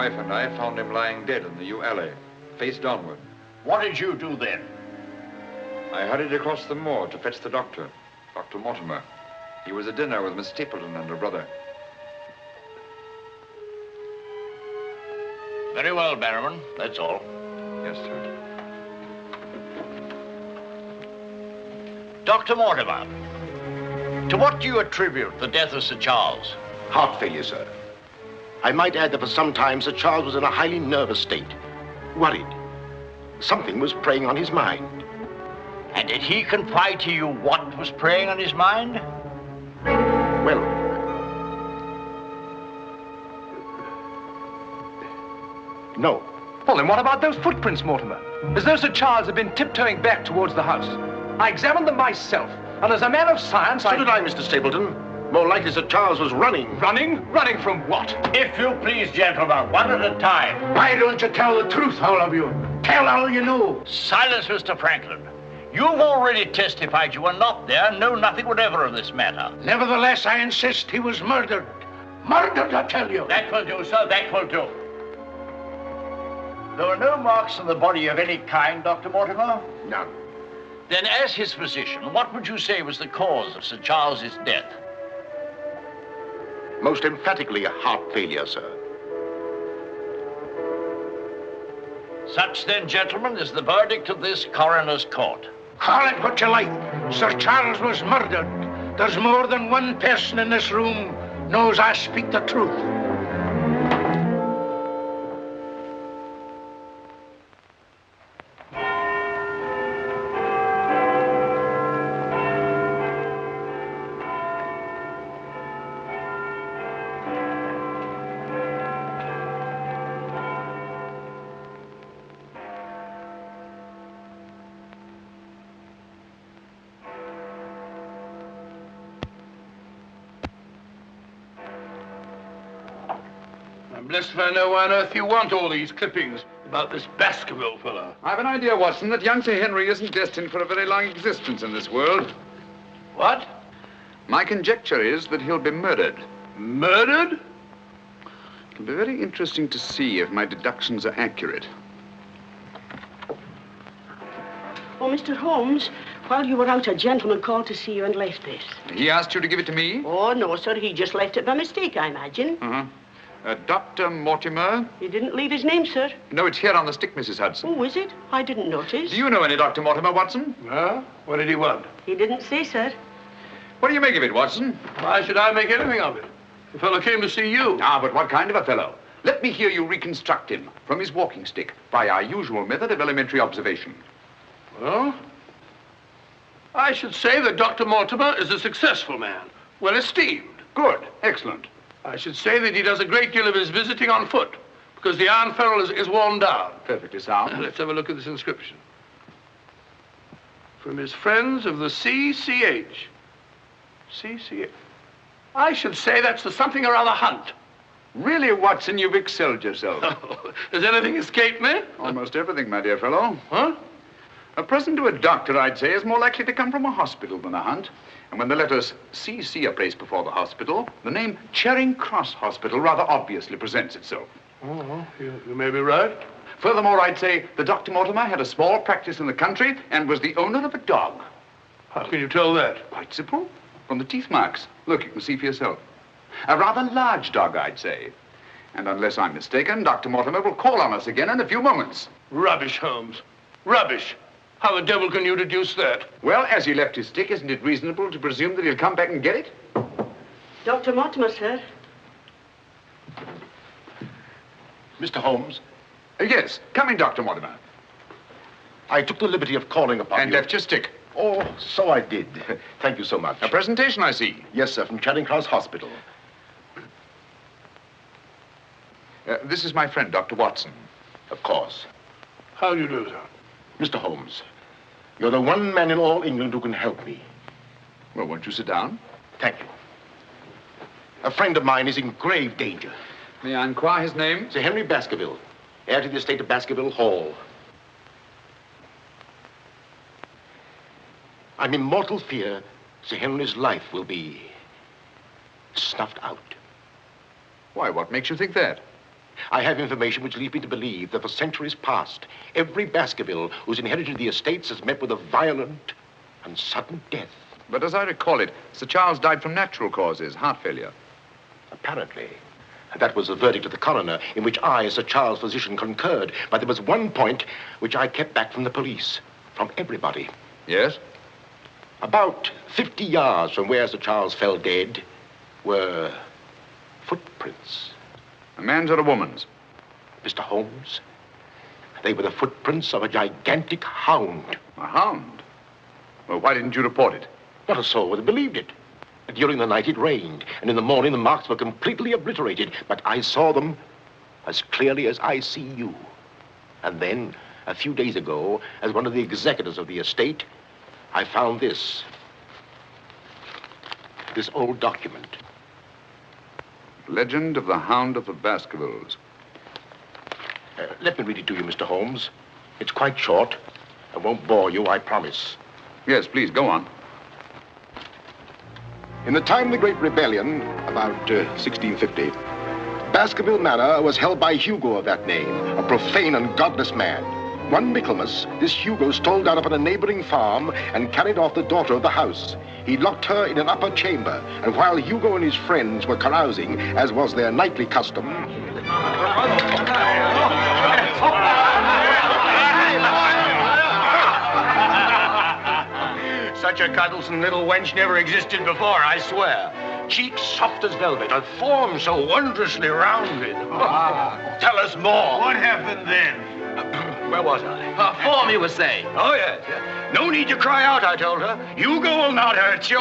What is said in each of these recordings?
wife and I found him lying dead in the yew alley, face downward. What did you do then? I hurried across the moor to fetch the doctor, Dr. Mortimer. He was at dinner with Miss Stapleton and her brother. Very well, Barrowman. That's all. Yes, sir. Dr. Mortimer, to what do you attribute the death of Sir Charles? Heart failure, sir. I might add that for some time Sir Charles was in a highly nervous state. Worried. Something was preying on his mind. And did he confide to you what was preying on his mind? Well, no. Well, then what about those footprints, Mortimer? As though Sir Charles had been tiptoeing back towards the house. I examined them myself, and as a man of science, So did I, Mr. Stapleton. More likely Sir Charles was running. Running? Running from what? If you please, gentlemen, one at a time. Why don't you tell the truth, all of you? Tell all you know. Silence, Mr. Franklin. You've already testified you were not there and know nothing whatever of this matter. Nevertheless, I insist he was murdered. Murdered, I tell you. That will do, sir, that will do. There were no marks on the body of any kind, Dr. Mortimer? None. Then, as his physician, what would you say was the cause of Sir Charles's death? Most emphatically a heart failure, sir. Such, then, gentlemen, is the verdict of this coroner's court. Call it what you like. Sir Charles was murdered. There's more than one person in this room knows I speak the truth. I'm blessed if I know why on earth you want all these clippings about this Baskerville fellow. I've an idea, Watson, that young Sir Henry isn't destined for a very long existence in this world. What? My conjecture is that he'll be murdered. Murdered? It'll be very interesting to see if my deductions are accurate. Oh, Mr. Holmes, while you were out, a gentleman called to see you and left this. He asked you to give it to me? Oh, no, sir. He just left it by mistake, I imagine. Uh-huh. Dr. Mortimer? He didn't leave his name, sir. No, it's here on the stick, Mrs. Hudson. Oh, is it? I didn't notice. Do you know any Dr. Mortimer, Watson? Huh? What did he want? He didn't say, sir. What do you make of it, Watson? Why should I make anything of it? The fellow came to see you. Ah, but what kind of a fellow? Let me hear you reconstruct him from his walking stick by our usual method of elementary observation. Well, I should say that Dr. Mortimer is a successful man, well esteemed. Good. Excellent. I should say that he does a great deal of his visiting on foot, because the iron ferrule is worn down. Perfectly sound. Let's have a look at this inscription. From his friends of the CCH. CCH. I should say that's the something or other hunt. Really, Watson, you've excelled yourself. Has anything escaped me? Almost everything, my dear fellow. Huh? A present to a doctor, I'd say, is more likely to come from a hospital than a hunt. And when the letters CC are placed before the hospital, the name Charing Cross Hospital rather obviously presents itself. Oh, you may be right. Furthermore, I'd say that Dr. Mortimer had a small practice in the country and was the owner of a dog. How can you tell that? Quite simple. From the teeth marks. Look, you can see for yourself. A rather large dog, I'd say. And unless I'm mistaken, Dr. Mortimer will call on us again in a few moments. Rubbish, Holmes. Rubbish. How the devil can you deduce that? Well, as he left his stick, isn't it reasonable to presume that he'll come back and get it? Dr. Mortimer, sir. Mr. Holmes, Yes. Come in, Dr. Mortimer. I took the liberty of calling upon And you. left your stick. Oh, so I did. Thank you so much. A presentation, I see. Yes, sir, from Charing Cross Hospital. This is my friend, Dr. Watson. Of course. How do you do, sir? Mr. Holmes, you're the one man in all England who can help me. Well, won't you sit down? Thank you. A friend of mine is in grave danger. May I inquire his name? Sir Henry Baskerville, heir to the estate of Baskerville Hall. I'm in mortal fear Sir Henry's life will be snuffed out. Why, what makes you think that? I have information which leads me to believe that for centuries past, every Baskerville who's inherited the estates has met with a violent and sudden death. But as I recall it, Sir Charles died from natural causes, heart failure. Apparently. And that was the verdict of the coroner, in which I, as Sir Charles' physician, concurred. But there was one point which I kept back from the police, from everybody. Yes? About 50 yards from where Sir Charles fell dead were footprints. A man's or a woman's? Mr. Holmes, they were the footprints of a gigantic hound. A hound? Well, why didn't you report it? Not a soul would have believed it. During the night it rained, and in the morning the marks were completely obliterated, but I saw them as clearly as I see you. And then, a few days ago, as one of the executors of the estate, I found this old document. Legend of the Hound of the Baskervilles. Let me read it to you, Mr. Holmes. It's quite short. I won't bore you, I promise. Yes, please, go on. In the time of the Great Rebellion, about 1650, Baskerville Manor was held by Hugo of that name, a profane and godless man. One Michaelmas, this Hugo stole down upon a neighboring farm and carried off the daughter of the house. He locked her in an upper chamber, and while Hugo and his friends were carousing, as was their nightly custom, Such a cuddlesome little wench never existed before, I swear. Cheeks soft as velvet, a form so wondrously rounded. Tell us more. What happened then? Where was I? Form, you were saying. Oh, yes. No need to cry out, I told her. Hugo will not hurt you.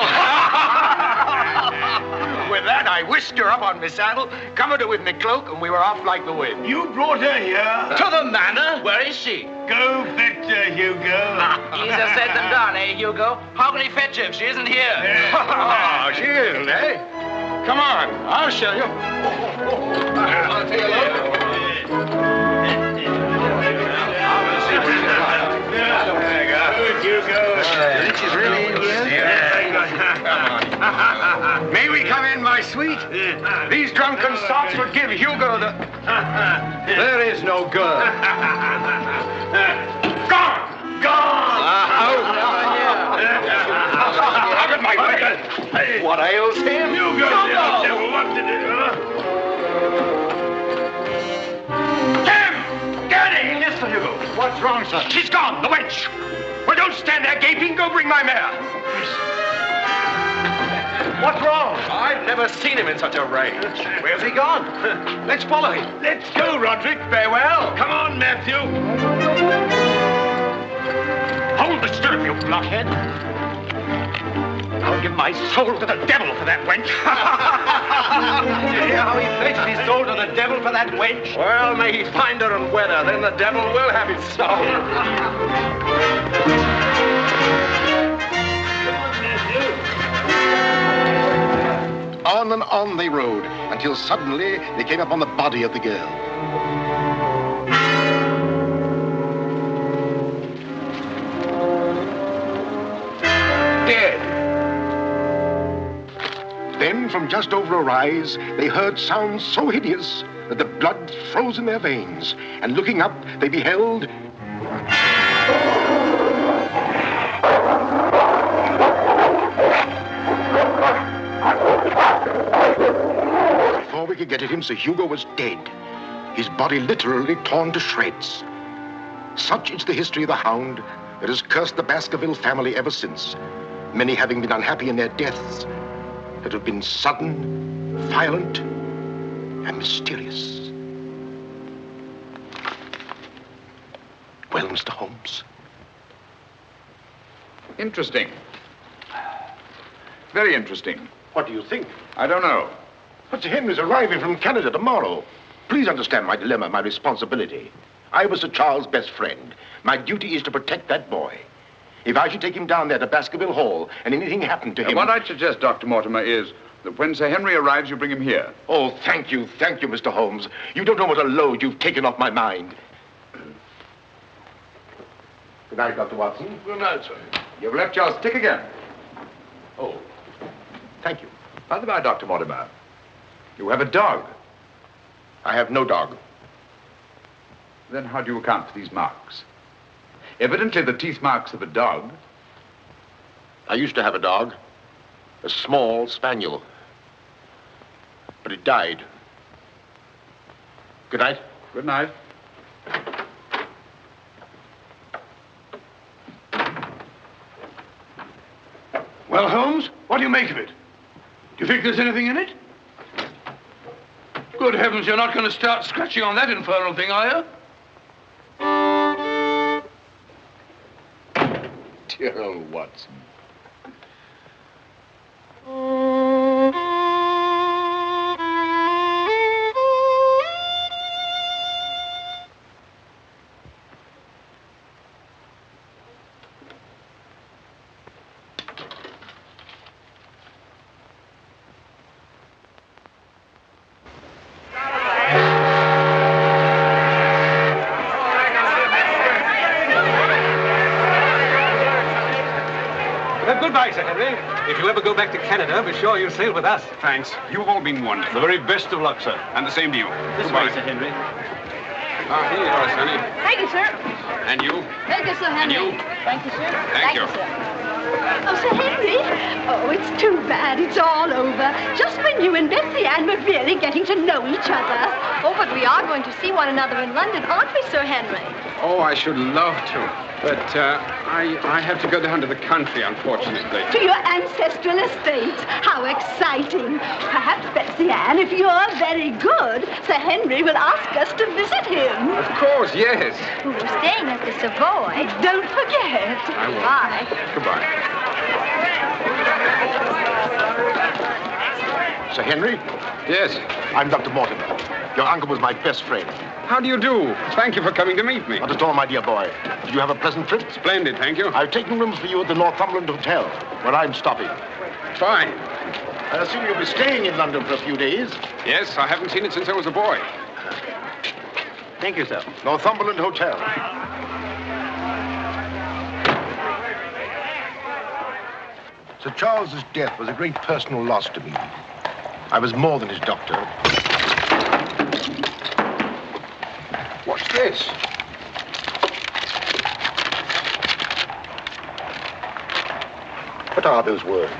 With that, I whisked her up on my saddle, covered her with my cloak, and we were off like the wind. You brought her here? To the manor? Where is she? Go fetch her, Hugo. Easier said than done, eh, Hugo? How can he fetch her if she isn't here? Oh, she isn't, eh? Come on, I'll show you. I'll take a look. She's really in here? May we come in, my sweet? These drunken sots would give Hugo the... There is no girl. Gone! Gone! Out of my way! What ails him? Hugo! What did it Tim! Get him! Yes, Sir Hugo. What's wrong, sir? She's gone, the wench! Well, don't stand there gaping. Go bring my mare. What's wrong? I've never seen him in such a rage. Where's he gone? Let's follow him. Let's go, Roderick. Farewell. Come on, Matthew. Hold the stirrup, you blockhead. I'll give my soul to the devil for that wench. You hear how he pledged his soul to the devil for that wench? Well, may he find her and wed her, then the devil will have his soul. On and on they rode, until suddenly they came upon the body of the girl. Dead. Then, from just over a rise, they heard sounds so hideous that the blood froze in their veins. And looking up, they beheld... Before we could get at him, Sir Hugo was dead. His body literally torn to shreds. Such is the history of the Hound that has cursed the Baskerville family ever since, many having been unhappy in their deaths that have been sudden, violent, and mysterious. Well, Mr. Holmes? Interesting. Very interesting. What do you think? I don't know. But Sir Henry's arriving from Canada tomorrow. Please understand my dilemma, my responsibility. I was Sir Charles' best friend. My duty is to protect that boy. If I should take him down there to Baskerville Hall and anything happened to him... What I'd suggest, Dr. Mortimer, is that when Sir Henry arrives, you bring him here. Oh, thank you, Mr. Holmes. You don't know what a load you've taken off my mind. Good night, Dr. Watson. Good night, sir. You've left your stick again. Oh, thank you. By the by, Dr. Mortimer, you have a dog. I have no dog. Then how do you account for these marks? Evidently the teeth marks of a dog. I used to have a dog, a small spaniel, but it died. Good night. Good night. Well, Holmes, what do you make of it? Do you think there's anything in it? Good heavens, you're not going to start scratching on that infernal thing, are you? Dear old Watson. Goodbye, Sir Henry. If you ever go back to Canada, be sure you sail with us. Thanks. You've all been wonderful. The very best of luck, sir. And the same to you. This way, Sir Henry. Ah, here you are, Sonny. Thank you, sir. And you? Thank you, Sir Henry. And you? Thank you, sir. Thank you. sir. Oh, Sir Henry. Oh, it's too bad. It's all over. Just when you and Betsy Ann were really getting to know each other. Oh, but we are going to see one another in London, aren't we, Sir Henry? Oh, I should love to. But I have to go down to the country, unfortunately. To your ancestral estate. How exciting. Perhaps, Betsy Ann, if you're very good, Sir Henry will ask us to visit him. Of course, yes. We're staying at the Savoy. Don't forget. I will. Bye. Goodbye. Sir Henry? Yes. I'm Dr. Mortimer. Your uncle was my best friend. How do you do? Thank you for coming to meet me. Not at all, my dear boy. Did you have a pleasant trip? Splendid, thank you. I've taken rooms for you at the Northumberland Hotel, where I'm stopping. Fine. I assume you'll be staying in London for a few days. Yes, I haven't seen it since I was a boy. Thank you, sir. Northumberland Hotel. Sir Charles's death was a great personal loss to me. I was more than his doctor. What's this? What are those words?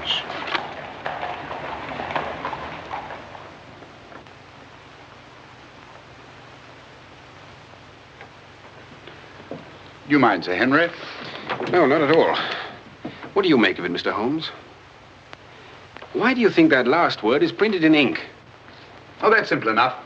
You mind, Sir Henry? No, not at all. What do you make of it, Mr. Holmes? Why do you think that last word is printed in ink? Oh, that's simple enough.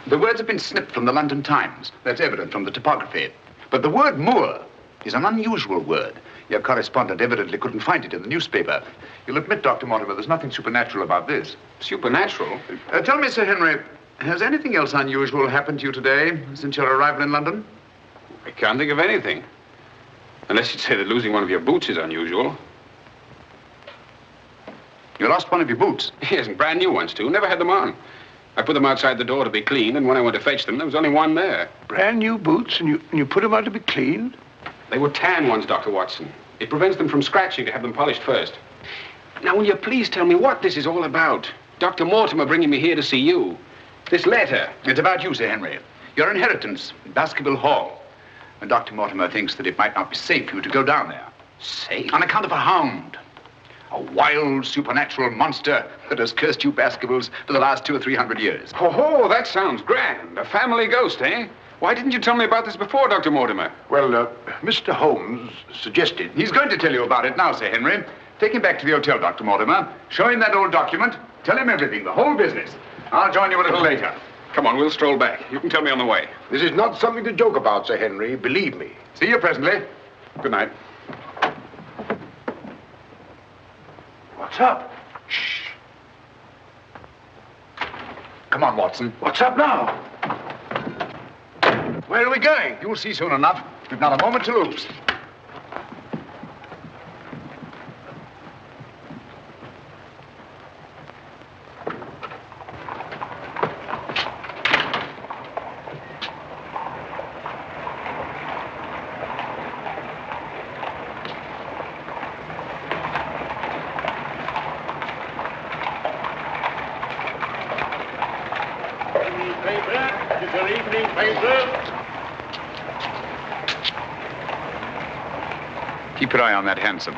The words have been snipped from the London Times. That's evident from the typography. But the word moor is an unusual word. Your correspondent evidently couldn't find it in the newspaper. You'll admit, Dr. Mortimer, there's nothing supernatural about this. Supernatural? Tell me, Sir Henry, has anything else unusual happened to you today since your arrival in London? I can't think of anything. Unless you'd say that losing one of your boots is unusual. You lost one of your boots? Yes, and brand new ones, too. Never had them on. I put them outside the door to be cleaned, and when I went to fetch them, there was only one there. Brand new boots, and you put them out to be cleaned? They were tan ones, Dr. Watson. It prevents them from scratching to have them polished first. Now, will you please tell me what this is all about? Dr. Mortimer bringing me here to see you. This letter. It's about you, Sir Henry. Your inheritance in Baskerville Hall. And Dr. Mortimer thinks that it might not be safe for you to go down there. Safe? On account of a hound. A wild, supernatural monster that has cursed you Baskervilles for the last 200 or 300 years. Oh, that sounds grand. A family ghost, eh? Why didn't you tell me about this before, Dr. Mortimer? Well, Mr. Holmes suggested... He's going to tell you about it now, Sir Henry. Take him back to the hotel, Dr. Mortimer. Show him that old document. Tell him everything, the whole business. I'll join you a little later. Come on, we'll stroll back. You can tell me on the way. This is not something to joke about, Sir Henry. Believe me. See you presently. Good night. What's up? Shh. Come on, Watson. What's up now? Where are we going? You'll see soon enough. We've not a moment to lose. paper. Keep your eye on that hansom.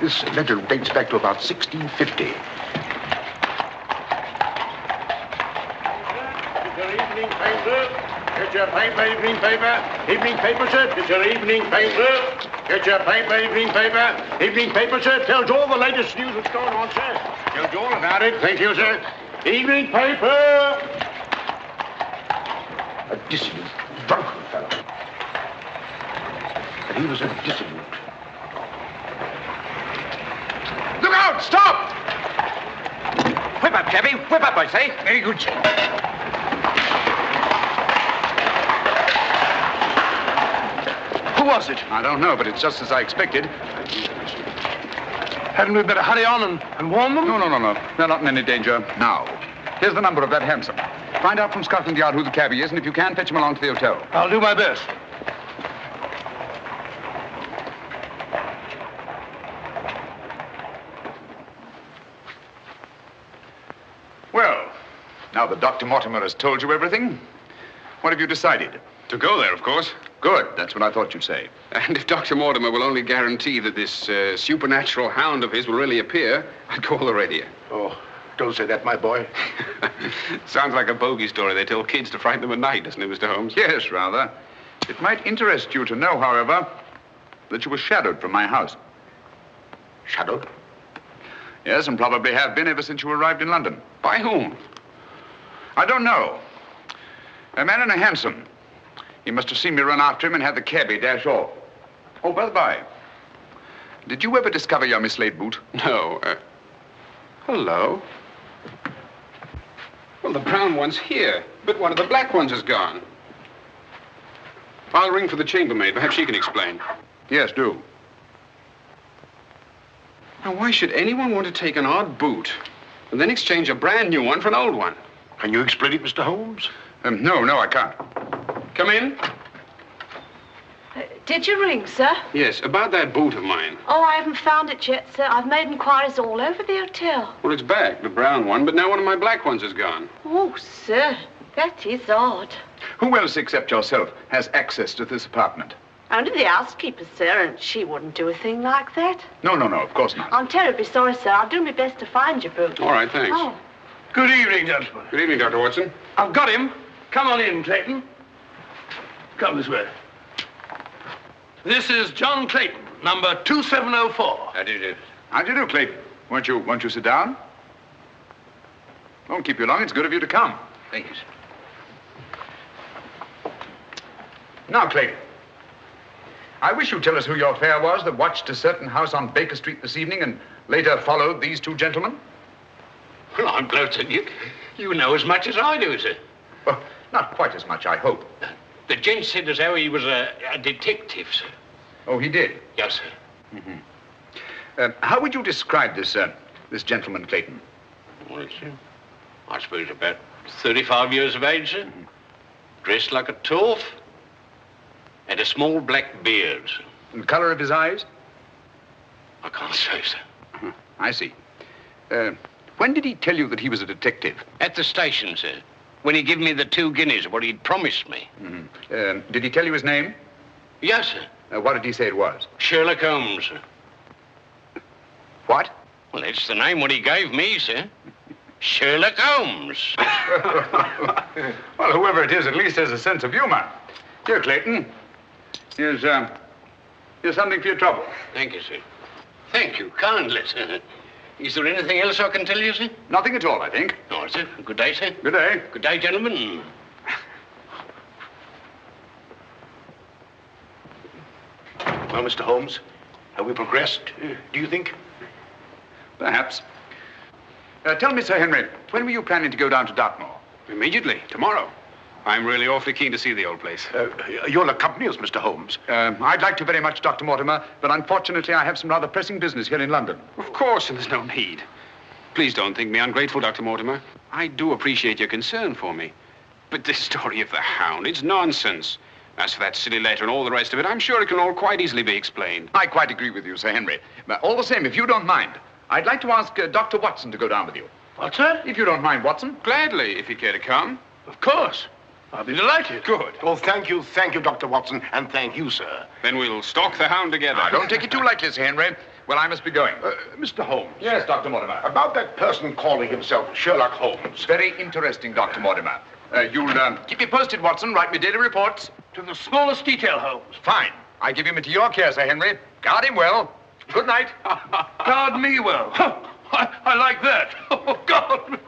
This letter dates back to about 1650. Your evening paper. Get your paper, evening paper. Evening paper, sir. Get your evening paper. Get your paper, evening paper. Evening paper, sir. Tells all the latest news that's going on, sir. Tells you all about it. Thank you, sir. Evening paper. A dissolute, drunken fellow. And he was a dissolute. Look out! Stop! Whip up, cabby. Whip up, I say. Very good, sir. Who was it? I don't know, but it's just as I expected. Hadn't we better hurry on and warn them? No. They're not in any danger now. Here's the number of that hansom. Find out from Scotland Yard who the cabby is, and if you can, fetch him along to the hotel. I'll do my best. Well, now that Dr. Mortimer has told you everything, what have you decided? To go there, of course. Good. That's what I thought you'd say. And if Dr. Mortimer will only guarantee that this supernatural hound of his will really appear, I'd call the radio. Oh, don't say that, my boy. Sounds like a bogey story they tell kids to frighten them at night, doesn't it, Mr. Holmes? Yes, rather. It might interest you to know, however, that you were shadowed from my house. Shadowed? Yes, and probably have been ever since you arrived in London. By whom? I don't know. A man in a hansom. He must have seen me run after him and had the cabby dash off. Oh, by the by, did you ever discover your mislaid boot? No. Hello? Well, the brown one's here, but one of the black ones is gone. I'll ring for the chambermaid. Perhaps she can explain. Yes, do. Now, why should anyone want to take an odd boot and then exchange a brand new one for an old one? Can you explain it, Mr. Holmes? No, I can't. Come in. Did you ring, sir? Yes, about that boot of mine. Oh, I haven't found it yet, sir. I've made inquiries all over the hotel. Well, it's back, the brown one, but now one of my black ones is gone. Oh, sir, that is odd. Who else except yourself has access to this apartment? Only the housekeeper, sir, and she wouldn't do a thing like that. No, of course not. I'm terribly sorry, sir. I'll do my best to find your boot. All right, thanks. Oh. Good evening, gentlemen. Good evening, Dr. Watson. I've got him. Come on in, Clayton. Come this way. This is John Clayton, number 2704. How do you do? How do you do, Clayton? Won't you sit down? Won't keep you long. It's good of you to come. Thank you, sir. Now, Clayton, I wish you'd tell us who your fare was that watched a certain house on Baker Street this evening and later followed these two gentlemen. Well, I'm glad to you know as much as I do, sir. Well, not quite as much, I hope. The gent said as how he was a detective, sir. Oh, he did? Yes, sir. Mm-hmm. How would you describe this gentleman, Clayton? Well, sir, I suppose about 35 years of age, sir. Dressed like a toff. Had a small black beard, sir. And the color of his eyes? I can't say, sir. I see. When did he tell you that he was a detective? At the station, sir. When he gave me the 2 guineas, what he'd promised me. Mm-hmm. Did he tell you his name? Yes, sir. What did he say it was? Sherlock Holmes, sir. What? Well, that's the name what he gave me, sir. Sherlock Holmes. Well, whoever it is at least has a sense of humor. Here, Clayton. Here's something for your trouble. Thank you, sir. Thank you kindly, sir. Is there anything else I can tell you, sir? Nothing at all, I think. All right, sir. Good day, sir. Good day. Good day, gentlemen. Well, Mr. Holmes, have we progressed, do you think? Perhaps. Tell me, Sir Henry, when were you planning to go down to Dartmoor? Immediately, tomorrow. I'm really awfully keen to see the old place. You'll accompany us, Mr. Holmes. I'd like to very much, Dr. Mortimer, but unfortunately I have some rather pressing business here in London. Of course, and there's no need. Please don't think me ungrateful, Dr. Mortimer. I do appreciate your concern for me. But this story of the Hound, it's nonsense. As for that silly letter and all the rest of it, I'm sure it can all quite easily be explained. I quite agree with you, Sir Henry. But all the same, if you don't mind, I'd like to ask Dr. Watson to go down with you. What's that? If you don't mind, Watson. Gladly, if you care to come. Of course. I'll be delighted. Good. Oh, thank you, Dr. Watson, and thank you, sir. Then we'll stalk the hound together. Now, don't take it too lightly, Sir Henry. Well, I must be going. Mr. Holmes. Yes, Dr. Mortimer. About that person calling himself Sherlock Holmes. Very interesting, Dr. Mortimer. You'll keep me posted, Watson. Write me daily reports. To the smallest detail, Holmes. Fine. I give him into your care, Sir Henry. Guard him well. Good night. Guard me well. I like that. Oh, God.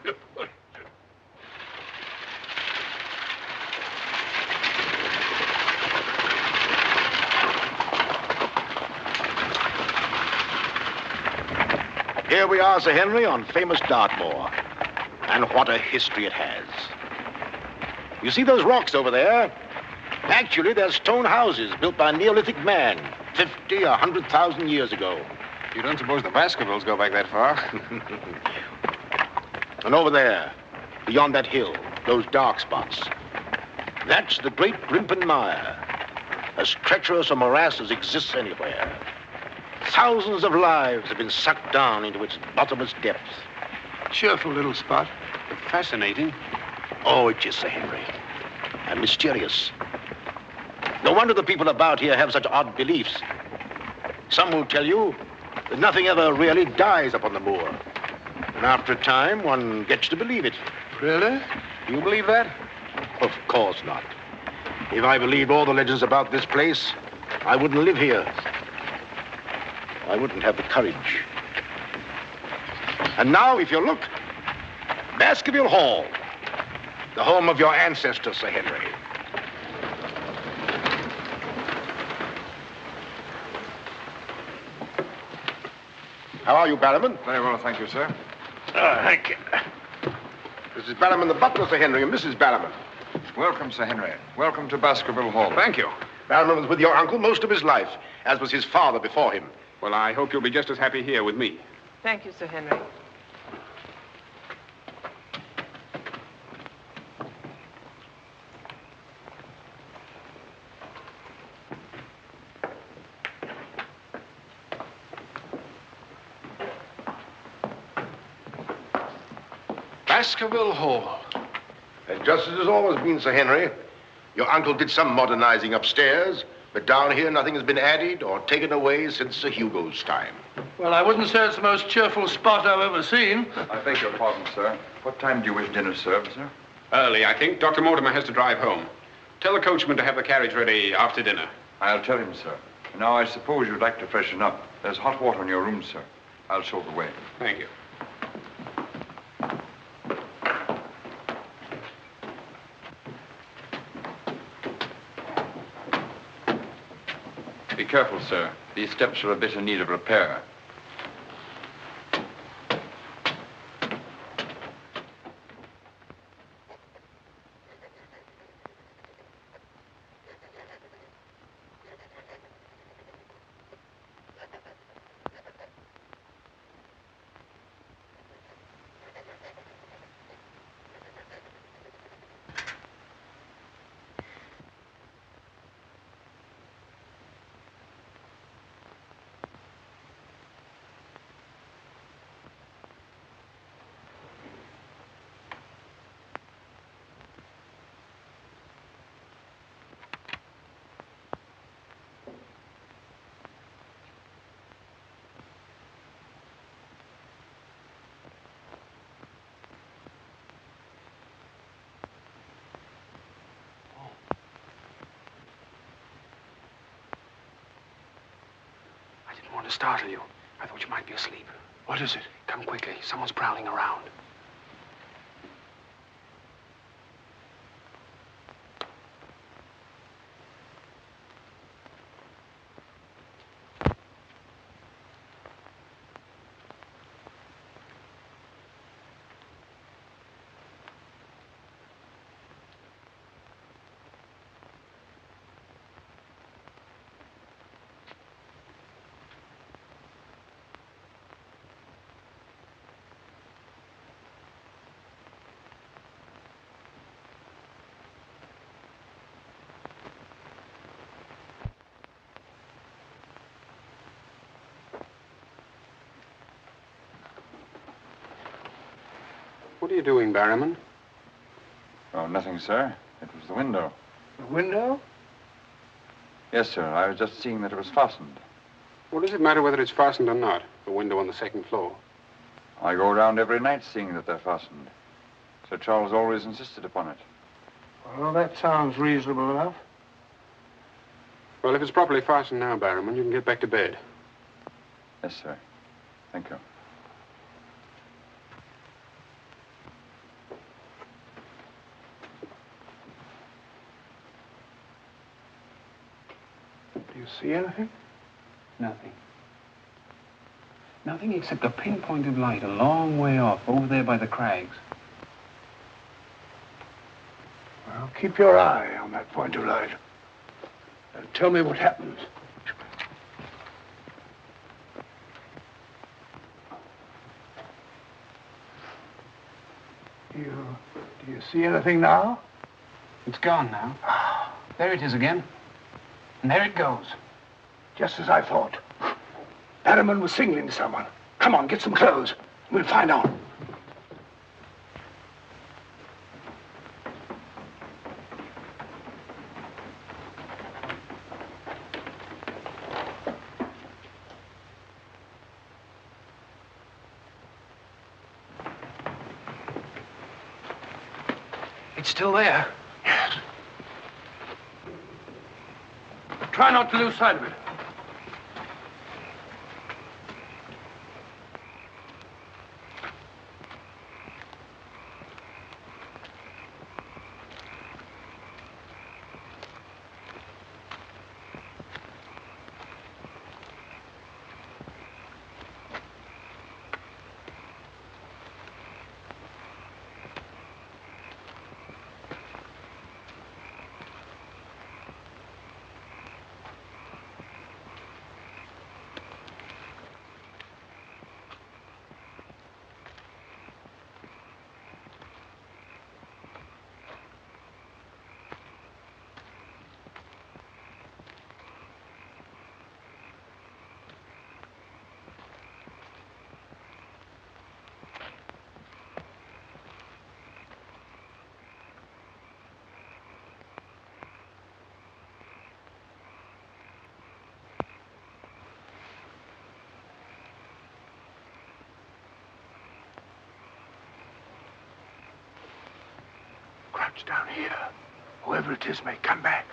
Here we are, Sir Henry, on famous Dartmoor. And what a history it has. You see those rocks over there? Actually, they're stone houses built by a Neolithic man 50 or 100,000 years ago. You don't suppose the Baskervilles go back that far? And over there, beyond that hill, those dark spots, that's the great Grimpen Mire, as treacherous a morass as exists anywhere. Thousands of lives have been sucked down into its bottomless depths. Cheerful little spot. Fascinating. Oh, it is, Sir Henry. And mysterious. No wonder the people about here have such odd beliefs. Some will tell you that nothing ever really dies upon the moor. And after a time, one gets to believe it. Really? Do you believe that? Of course not. If I believed all the legends about this place, I wouldn't live here. I wouldn't have the courage. And now, if you look, Baskerville Hall, the home of your ancestors, Sir Henry. How are you, Barrowman? Very well, thank you, sir. Thank you. This is Barrowman the butler, Sir Henry, and Mrs. Barrowman. Welcome, Sir Henry. Welcome to Baskerville Hall. Thank you. Barrowman was with your uncle most of his life, as was his father before him. Well, I hope you'll be just as happy here with me. Thank you, Sir Henry. Baskerville Hall. And just as it's always been, Sir Henry, your uncle did some modernizing upstairs, but down here nothing has been added or taken away since Sir Hugo's time. Well, I wouldn't say it's the most cheerful spot I've ever seen. I beg your pardon, sir. What time do you wish dinner served, sir? Early, I think. Dr. Mortimer has to drive home. Tell the coachman to have the carriage ready after dinner. I'll tell him, sir. Now, I suppose you'd like to freshen up. There's hot water in your room, sir. I'll show the way. Thank you. Be careful, sir. These steps are a bit in need of repair. I didn't want to startle you. I thought you might be asleep. What is it? Come quickly. Someone's prowling around. are you doing, Barrowman? Oh, nothing, sir. It was the window. The window? Yes, sir. I was just seeing that it was fastened. Well, does it matter whether it's fastened or not? The window on the second floor. I go around every night seeing that they're fastened. Sir Charles always insisted upon it. Well, that sounds reasonable enough. Well, if it's properly fastened now, Barrowman, you can get back to bed. Yes, sir. Thank you. Do you see anything? Nothing. Nothing except a pinpoint of light a long way off, over there by the crags. Well, keep your eye on that point of light. And tell me what happens. Do you see anything now? It's gone now. There it is again. And there it goes. Just as I thought. Barrowman was signaling to someone. Come on, get some clothes. We'll find out. It's still there. Yes. Try not to lose sight of it. Crouch down here. Whoever it is may come back.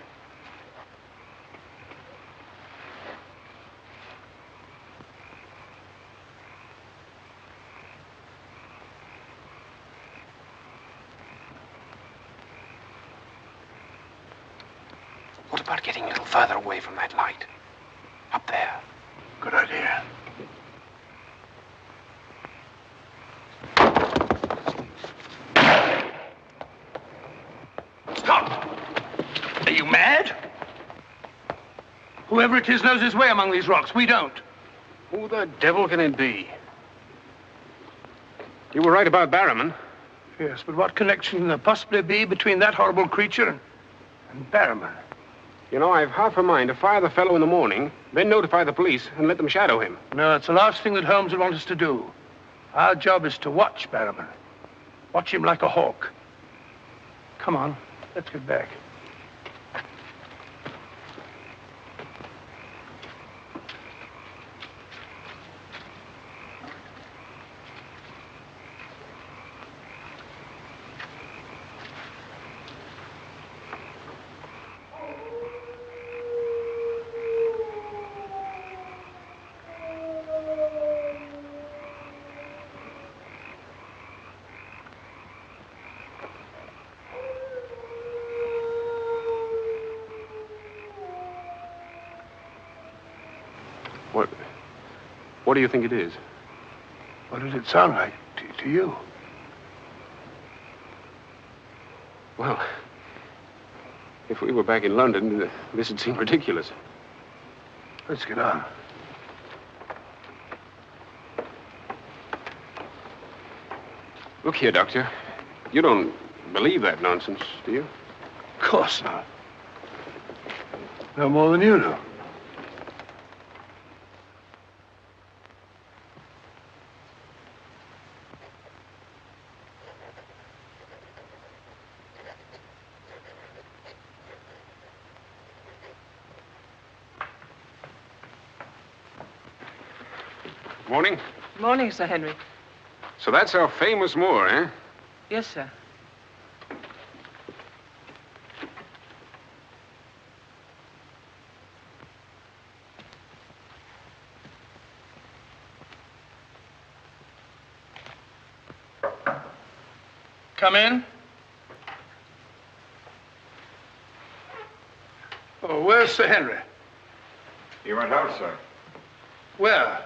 What about getting a little further away from that light? Up there. Good idea. Stop! Are you mad? Whoever it is knows his way among these rocks. We don't. Who the devil can it be? You were right about Barrowman. Yes, but what connection can there possibly be between that horrible creature and Barrowman? You know, I've half a mind to fire the fellow in the morning, then notify the police and let them shadow him. No, it's the last thing that Holmes would want us to do. Our job is to watch Barrowman. Watch him like a hawk. Come on, let's get back. What do you think it is? What did it sound like to you? Well, if we were back in London, this would seem ridiculous. Let's get on. Look here, Doctor. You don't believe that nonsense, do you? Of course not. No more than you do. Morning. Morning, Sir Henry. So that's our famous Moor, eh? Yes, sir. Come in. Oh, where's Sir Henry? He went out, sir. Where?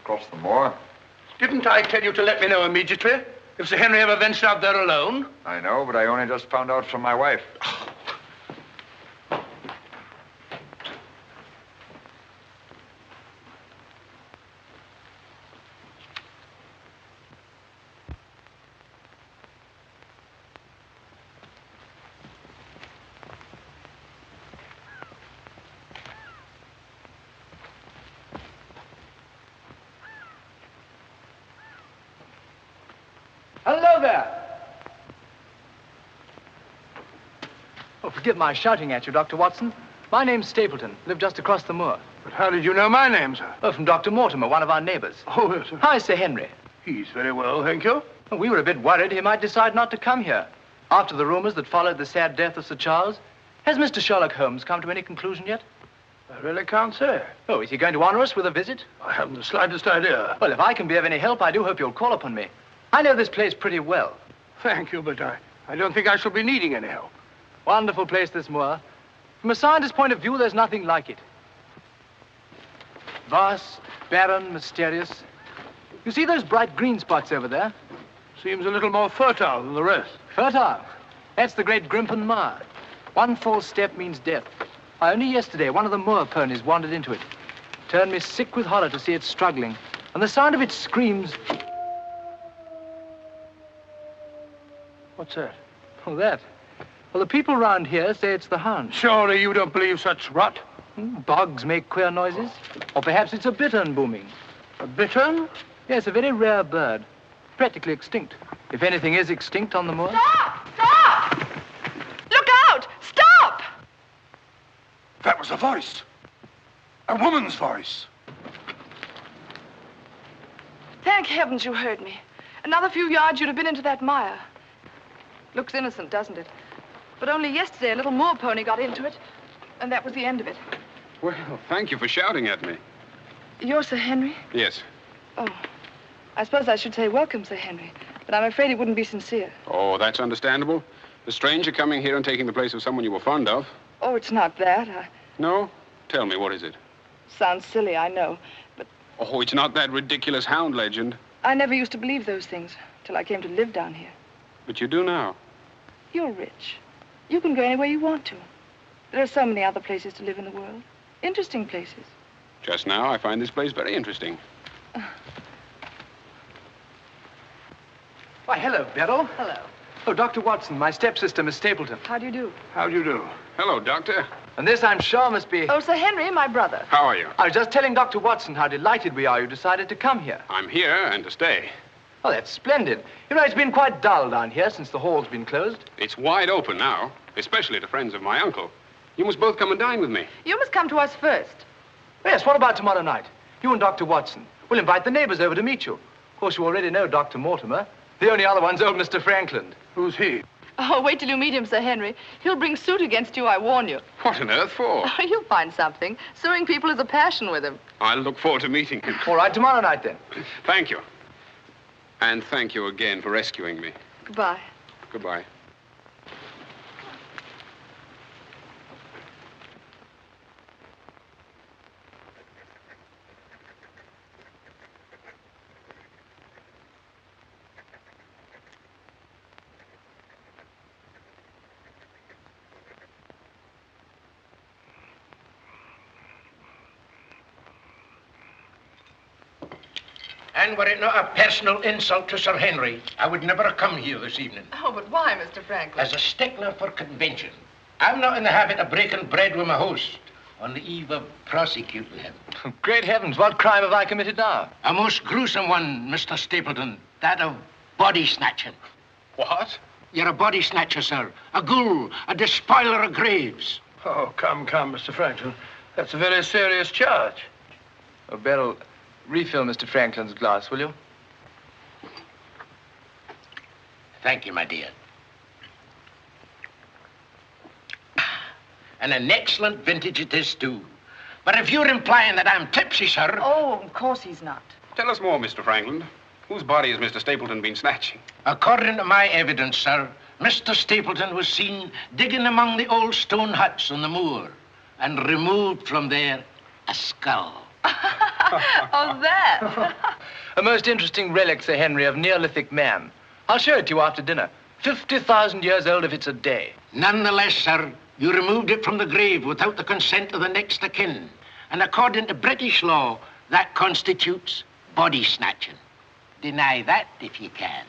Across the moor. Didn't I tell you to let me know immediately if Sir Henry ever ventured out there alone? I know, but I only just found out from my wife. Hello there. Oh, forgive my shouting at you, Dr. Watson. My name's Stapleton. Live just across the moor. But how did you know my name, sir? Oh, from Dr. Mortimer, one of our neighbors. Oh, yes, sir. Hi, Sir Henry. He's very well, thank you. Oh, we were a bit worried he might decide not to come here. After the rumors that followed the sad death of Sir Charles, has Mr. Sherlock Holmes come to any conclusion yet? I really can't say. Oh, is he going to honor us with a visit? I haven't the slightest idea. Well, if I can be of any help, I do hope you'll call upon me. I know this place pretty well. Thank you, but I don't think I shall be needing any help. Wonderful place, this moor. From a scientist's point of view, there's nothing like it. Vast, barren, mysterious. You see those bright green spots over there? Seems a little more fertile than the rest. Fertile? That's the great Grimpen Moor. One false step means death. Only yesterday, one of the moor ponies wandered into it. Turned me sick with horror to see it struggling. And the sound of its screams... What's that? Oh, that? Well, the people round here say it's the Hound. Surely you don't believe such rot? Bogs make queer noises. Or perhaps it's a bittern booming. A bittern? Yes, a very rare bird. Practically extinct. If anything is extinct on the moor. Stop! Stop! Look out! Stop! That was a voice. A woman's voice. Thank heavens you heard me. Another few yards, you'd have been into that mire. Looks innocent, doesn't it? But only yesterday, a little moor pony got into it, and that was the end of it. Well, thank you for shouting at me. You're Sir Henry? Yes. Oh, I suppose I should say welcome, Sir Henry, but I'm afraid it wouldn't be sincere. Oh, that's understandable. A stranger coming here and taking the place of someone you were fond of. Oh, it's not that. No? Tell me, what is it? Sounds silly, I know, but Oh, it's not that ridiculous Hound legend. I never used to believe those things till I came to live down here. But you do now. You're rich. You can go anywhere you want to. There are so many other places to live in the world. Interesting places. Just now, I find this place very interesting. Why, hello, Beryl. Hello. Oh, Dr. Watson, my stepsister, Miss Stapleton. How do you do? How do you do? Hello, Doctor. And this, I'm sure, must be... Oh, Sir Henry, my brother. How are you? I was just telling Dr. Watson how delighted we are you decided to come here. I'm here and to stay. Oh, that's splendid. You know, it's been quite dull down here since the hall's been closed. It's wide open now, especially to friends of my uncle. You must both come and dine with me. You must come to us first. Yes, what about tomorrow night? You and Dr. Watson. We'll invite the neighbors over to meet you. Of course, you already know Dr. Mortimer. The only other one's old Mr. Frankland. Who's he? Oh, wait till you meet him, Sir Henry. He'll bring suit against you, I warn you. What on earth for? Oh, you'll find something. Suing people is a passion with him. I'll look forward to meeting him. All right, tomorrow night, then. Thank you. And thank you again for rescuing me. Goodbye. Goodbye. And were it not a personal insult to Sir Henry, I would never have come here this evening. Oh, but why, Mr. Franklin? As a stickler for convention, I'm not in the habit of breaking bread with my host on the eve of prosecuting him. Great heavens, what crime have I committed now? A most gruesome one, Mr. Stapleton. That of body snatching. What? You're a body snatcher, sir. A ghoul, a despoiler of graves. Oh, come, Mr. Franklin. That's a very serious charge. Oh, Beryl, Refill Mr. Franklin's glass, will you? Thank you, my dear. And an excellent vintage it is, too. But if you're implying that I'm tipsy, sir... Oh, of course he's not. Tell us more, Mr. Franklin. Whose body has Mr. Stapleton been snatching? According to my evidence, sir, Mr. Stapleton was seen digging among the old stone huts on the moor and removed from there a skull. Oh, that. A most interesting relic, Sir Henry, of Neolithic man. I'll show it to you after dinner. 50,000 years old if it's a day. Nonetheless, sir, you removed it from the grave without the consent of the next of kin. And according to British law, that constitutes body snatching. Deny that if you can.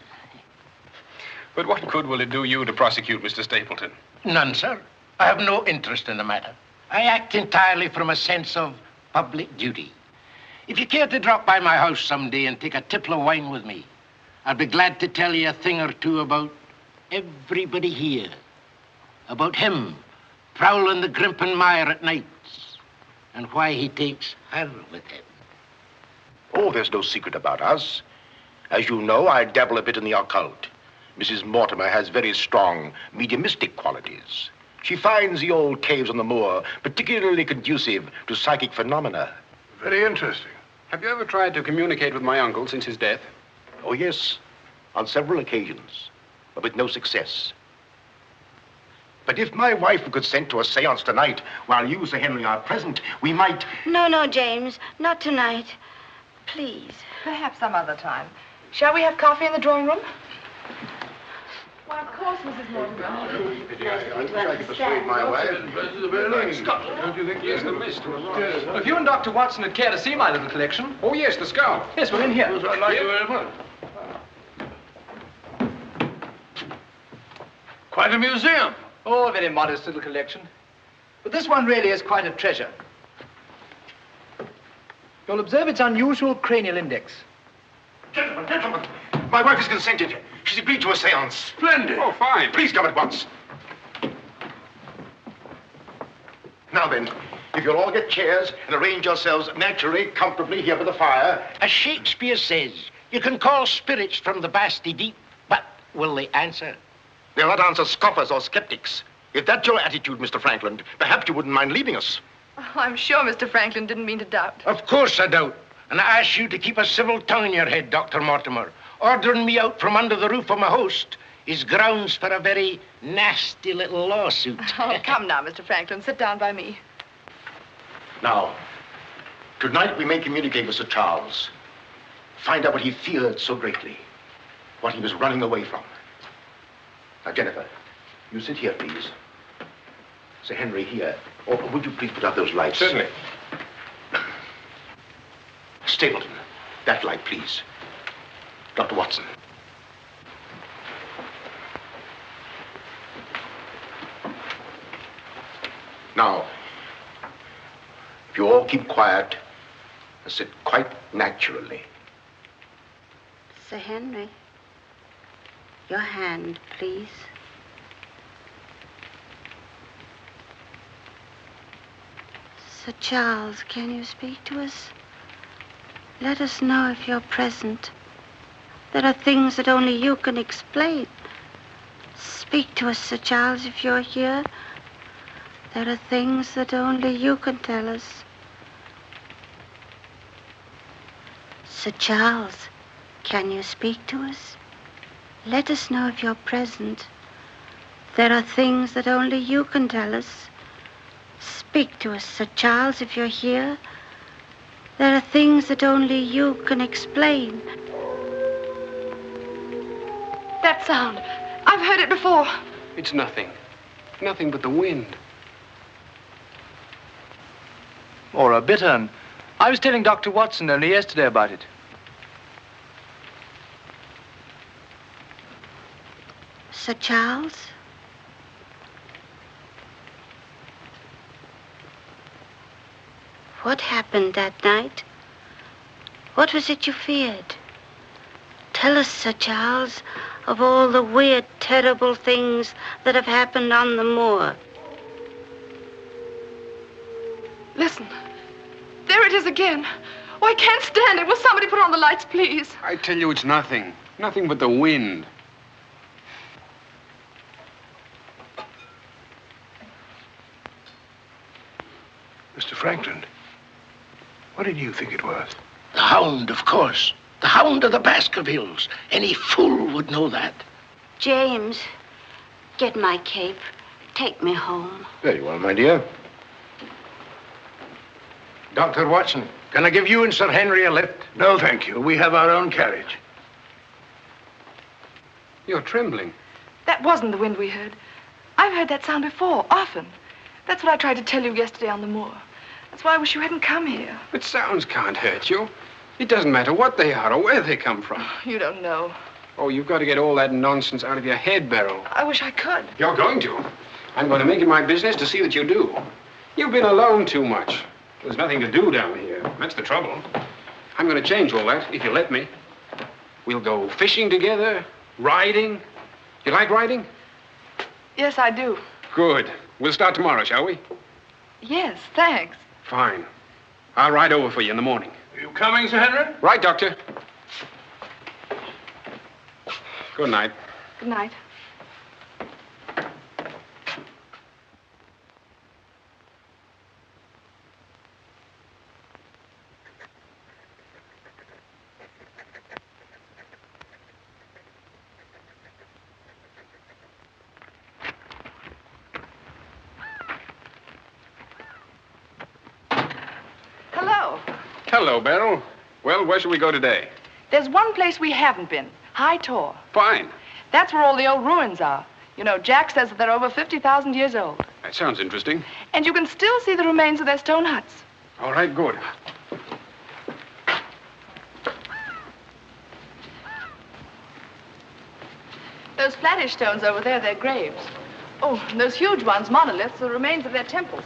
But what good will it do you to prosecute Mr. Stapleton? None, sir. I have no interest in the matter. I act entirely from a sense of public duty. If you care to drop by my house someday and take a tipple of wine with me, I'll be glad to tell you a thing or two about everybody here. About him prowling the Grimpen Mire at nights and why he takes her with him. Oh, there's no secret about us. As you know, I dabble a bit in the occult. Mrs. Mortimer has very strong mediumistic qualities. She finds the old caves on the moor particularly conducive to psychic phenomena. Very interesting. Have you ever tried to communicate with my uncle since his death? Oh, yes, on several occasions, but with no success. But if my wife would consent to a seance tonight, while you, Sir Henry, are present, we might... No, James, not tonight. Please. Perhaps some other time. Shall we have coffee in the drawing room? Why, of course, Mrs. Mortimer. I wish I could persuade my wife. Don't you think? Yes, the mist. If you and Dr. Watson would care to see my little collection... Oh, yes, the skull. Yes, we're in here. Yes, I'd like you very much. Quite a museum. Oh, a very modest little collection. But this one really is quite a treasure. You'll observe its unusual cranial index. Gentlemen, my wife has consented. She's agreed to a seance. Splendid. Oh, fine. Please come at once. Now then, if you'll all get chairs and arrange yourselves naturally, comfortably here by the fire. As Shakespeare says, you can call spirits from the vasty deep, but will they answer? They'll not answer scoffers or skeptics. If that's your attitude, Mr. Franklin, perhaps you wouldn't mind leaving us. Oh, I'm sure Mr. Franklin didn't mean to doubt. Of course I doubt. And I ask you to keep a civil tongue in your head, Dr. Mortimer. Ordering me out from under the roof of my host is grounds for a very nasty little lawsuit. Oh, come now, Mr. Franklin. Sit down by me. Now, tonight we may communicate with Sir Charles. Find out what he feared so greatly. What he was running away from. Now, Jennifer, you sit here, please. Sir Henry, here. Oh, would you please put out those lights? Certainly. Stapleton, that light, please. Dr. Watson. Now, if you all keep quiet and sit quite naturally. Sir Henry, your hand, please. Sir Charles, can you speak to us? Let us know if you're present. There are things that only you can explain. Speak to us, Sir Charles, if you're here. There are things that only you can tell us. Sir Charles, can you speak to us? Let us know if you're present. There are things that only you can tell us. Speak to us, Sir Charles, if you're here. There are things that only you can explain. That sound. I've heard it before. It's nothing. Nothing but the wind. Or a bittern. I was telling Dr. Watson only yesterday about it. Sir Charles? What happened that night? What was it you feared? Tell us, Sir Charles, of all the weird, terrible things that have happened on the moor. Listen. There it is again. I can't stand it. Will somebody put on the lights, please? I tell you, it's nothing. Nothing but the wind. Mr. Franklin, what did you think it was? The Hound, of course. The Hound of the Baskervilles. Any fool would know that. James, get my cape. Take me home. Very well, my dear. Dr. Watson, can I give you and Sir Henry a lift? No, thank you. We have our own carriage. You're trembling. That wasn't the wind we heard. I've heard that sound before, often. That's what I tried to tell you yesterday on the moor. That's why I wish you hadn't come here. But sounds can't hurt you. It doesn't matter what they are or where they come from. You don't know. Oh, you've got to get all that nonsense out of your head, Beryl. I wish I could. You're going to. I'm going to make it my business to see that you do. You've been alone too much. There's nothing to do down here. That's the trouble. I'm going to change all that, if you let me. We'll go fishing together, riding. You like riding? Yes, I do. Good. We'll start tomorrow, shall we? Yes, thanks. Fine. I'll ride over for you in the morning. Are you coming, Sir Henry? Right, Doctor. Good night. Good night. Hello. Hello, Beryl. Well, where shall we go today? There's one place we haven't been. High Tor. Fine. That's where all the old ruins are. You know, Jack says that they're over 50,000 years old. That sounds interesting. And you can still see the remains of their stone huts. All right, good. Those flattish stones over there, they're graves. Oh, and those huge ones, monoliths, are the remains of their temples.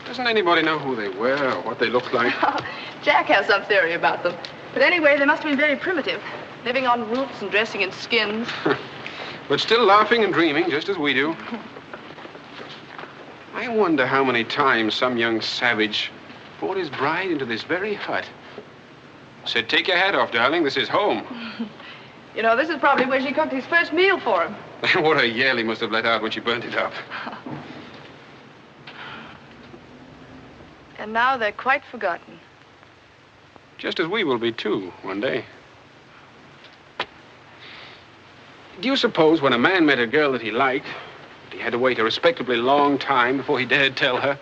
Doesn't anybody know who they were or what they looked like? Jack has some theory about them. But anyway, they must have been very primitive, living on roots and dressing in skins. But still laughing and dreaming, just as we do. I wonder how many times some young savage brought his bride into this very hut. Said, take your hat off, darling, this is home. You know, this is probably where she cooked his first meal for him. What a yell he must have let out when she burnt it up. And now they're quite forgotten. Just as we will be, too, one day. Do you suppose when a man met a girl that he liked, he had to wait a respectably long time before he dared tell her?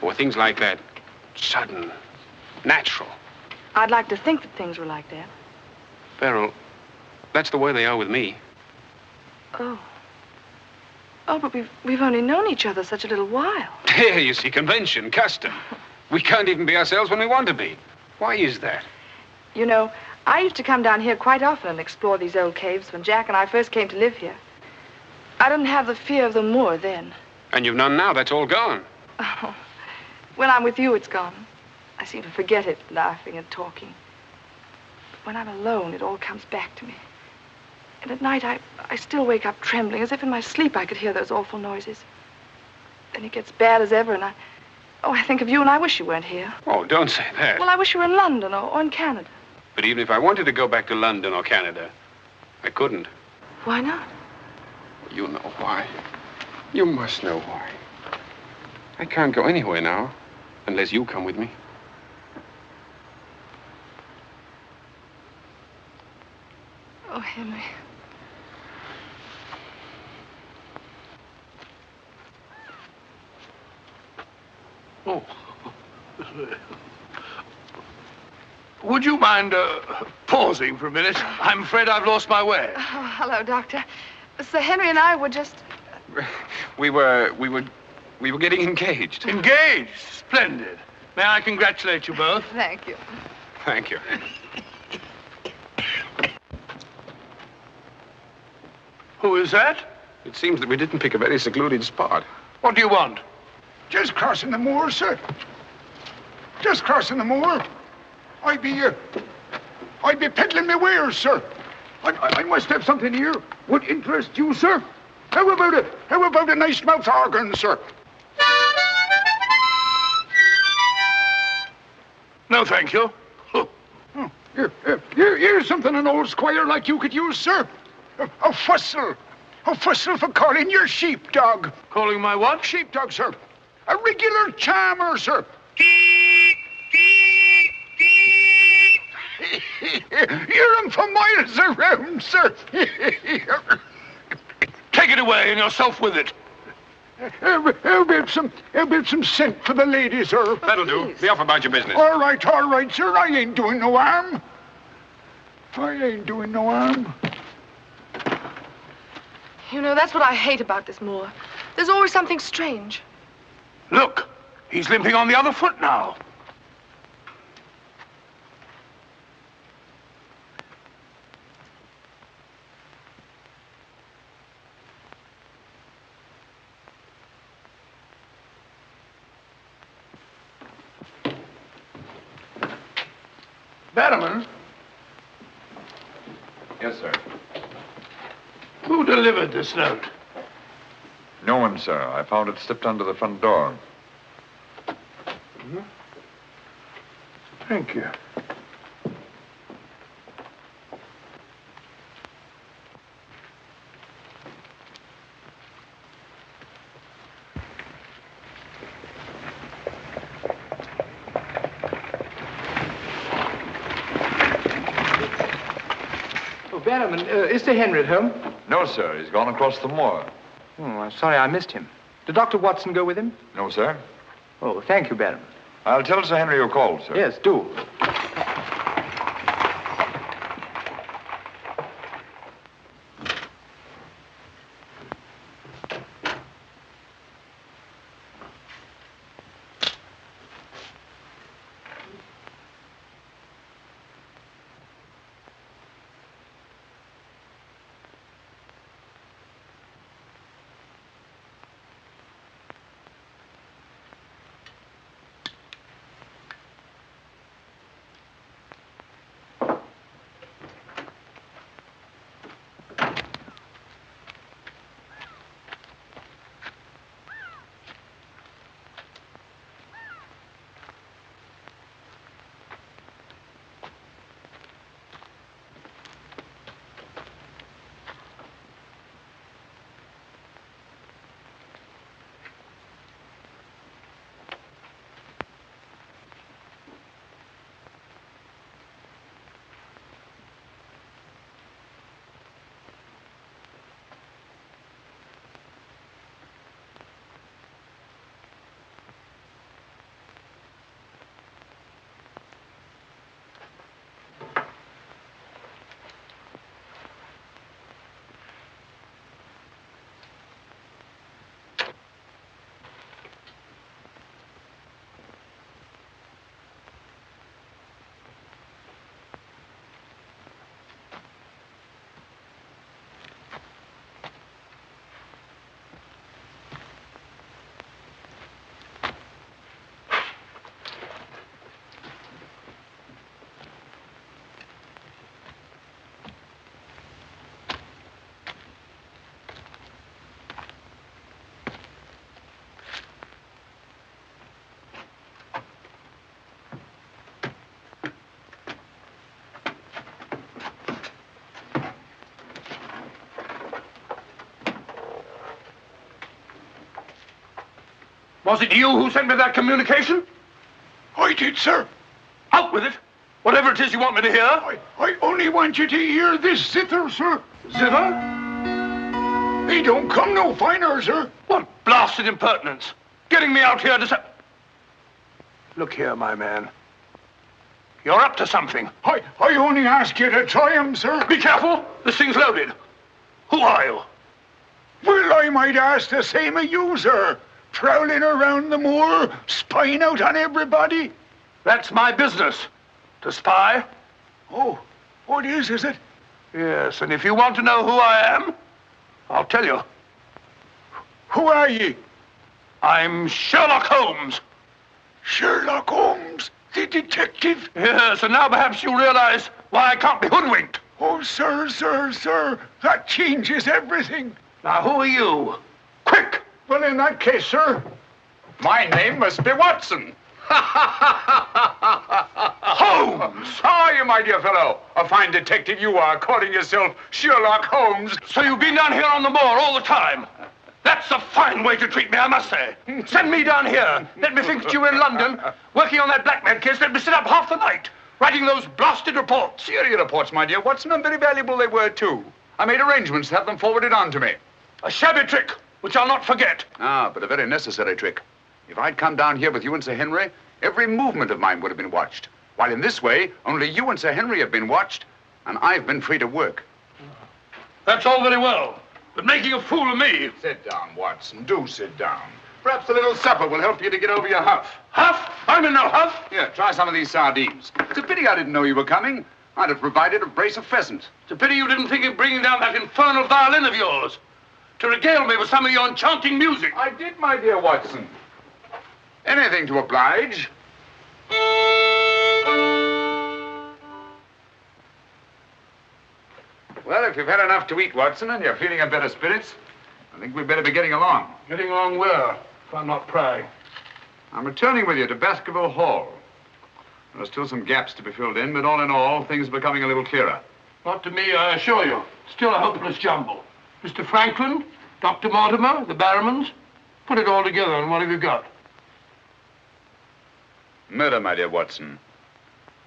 Or things like that, sudden, natural? I'd like to think that things were like that. Beryl, that's the way they are with me. Oh. Oh, but we've only known each other such a little while. There, you see, convention, custom. We can't even be ourselves when we want to be. Why is that? You know, I used to come down here quite often and explore these old caves when Jack and I first came to live here. I didn't have the fear of the moor then. And you've none now. That's all gone. Oh, when I'm with you, it's gone. I seem to forget it, laughing and talking. But when I'm alone, it all comes back to me. And at night, I still wake up trembling, as if in my sleep I could hear those awful noises. Then it gets bad as ever, and I think of you, and I wish you weren't here. Oh, don't say that. Well, I wish you were in London or in Canada. But even if I wanted to go back to London or Canada, I couldn't. Why not? You know why. You must know why. I can't go anywhere now, unless you come with me. Oh, Henry. Oh. Would you mind pausing for a minute? I'm afraid I've lost my way. Oh, hello, Doctor. Sir Henry and I were just... We were getting engaged. Engaged? Splendid. May I congratulate you both? Thank you. Thank you. Who is that? It seems that we didn't pick a very secluded spot. What do you want? Just crossing the moor, sir. Just crossing the moor. I'd be peddling my wares, sir. I must have something here would interest you, sir. How about it? How about a nice mouth organ, sir? No, thank you. Here's something an old squire like you could use, sir. A fussel. A fussel for calling your sheepdog. Calling my what? Sheepdog, sir. A regular charmer, sir. Hear him for miles around, sir. Take it away and yourself with it. How about some scent for the lady, sir? That'll do. Be off about your business. All right, sir. I ain't doing no harm. I ain't doing no harm. You know, that's what I hate about this moor. There's always something strange. Look, he's limping on the other foot now. Barrowman? Yes, sir. Who delivered this note? No one, sir. I found it slipped under the front door. Thank you. Barrowman, is Sir Henry at home? No, sir. He's gone across the moor. Oh, I'm sorry I missed him. Did Dr. Watson go with him? No, sir. Oh, thank you, Barrowman. I'll tell Sir Henry you called, sir. Yes, do. Was it you who sent me that communication? I did, sir. Out with it. Whatever it is you want me to hear. I only want you to hear this zither, sir. Zither? He don't come no finer, sir. What blasted impertinence. Getting me out here to say... Look here, my man. You're up to something. I only ask you to try him, sir. Be careful. This thing's loaded. Who are you? Well, I might ask the same of you, sir. Prowling around the moor, spying out on everybody. That's my business. To spy. Oh, what is it? Yes, and if you want to know who I am, I'll tell you. Who are ye? I'm Sherlock Holmes. Sherlock Holmes, the detective? Yes, and now perhaps you realize why I can't be hoodwinked. Oh, sir, that changes everything. Now, who are you? Quick! Well, in that case, sir... My name must be Watson. Holmes! Ah, you might my dear fellow. A fine detective you are, calling yourself Sherlock Holmes. So you've been down here on the moor all the time? That's a fine way to treat me, I must say. Send me down here. Let me think that you were in London, working on that blackmail case. Let me sit up half the night, writing those blasted reports. Serious reports, my dear Watson, and very valuable they were, too. I made arrangements to have them forwarded on to me. A shabby trick, which I'll not forget. Ah, but a very necessary trick. If I'd come down here with you and Sir Henry, every movement of mine would have been watched. While in this way, only you and Sir Henry have been watched, and I've been free to work. That's all very well, but making a fool of me... Sit down, Watson. Do sit down. Perhaps a little supper will help you to get over your huff. Huff? I'm in no huff. Here, try some of these sardines. It's a pity I didn't know you were coming. I'd have provided a brace of pheasant. It's a pity you didn't think of bringing down that infernal violin of yours to regale me with some of your enchanting music. I did, my dear Watson. Anything to oblige. Well, if you've had enough to eat, Watson, and you're feeling in better spirits, I think we'd better be getting along. Getting along where, if I'm not prying? I'm returning with you to Baskerville Hall. There are still some gaps to be filled in, but all in all, things are becoming a little clearer. Not to me, I assure you. Still a hopeless jumble. Mr. Franklin, Dr. Mortimer, the Barrowmans. Put it all together, and what have you got? Murder, my dear Watson.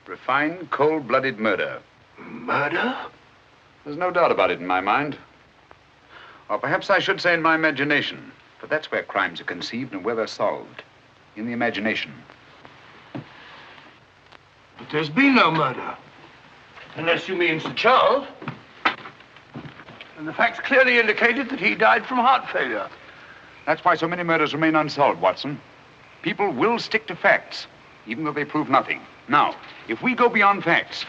Refined, cold-blooded murder. Murder? There's no doubt about it in my mind. Or perhaps I should say in my imagination. For that's where crimes are conceived and where they're solved. In the imagination. But there's been no murder. Unless you mean Sir Charles. And the facts clearly indicated that he died from heart failure. That's why so many murders remain unsolved, Watson. People will stick to facts, even though they prove nothing. Now, if we go beyond facts,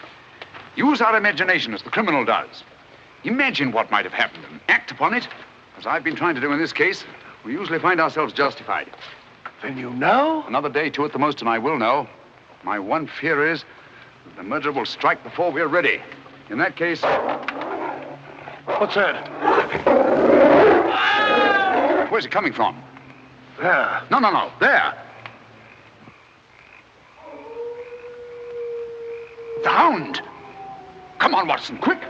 use our imagination as the criminal does. Imagine what might have happened and act upon it. As I've been trying to do in this case, we usually find ourselves justified. Then you know? Another day, two at the most, and I will know. My one fear is that the murderer will strike before we're ready. In that case... What's that? Where's it coming from? There. No. There. The Hound. Come on, Watson, quick.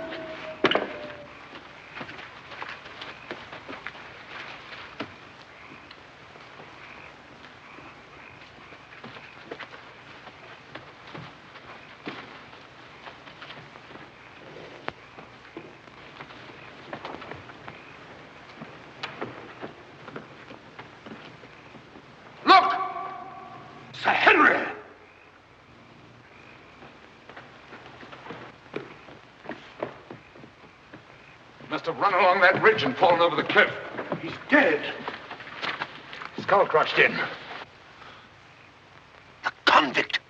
Look! Sir Henry! Must have run along that ridge and fallen over the cliff. He's dead. Skull crushed in. The convict.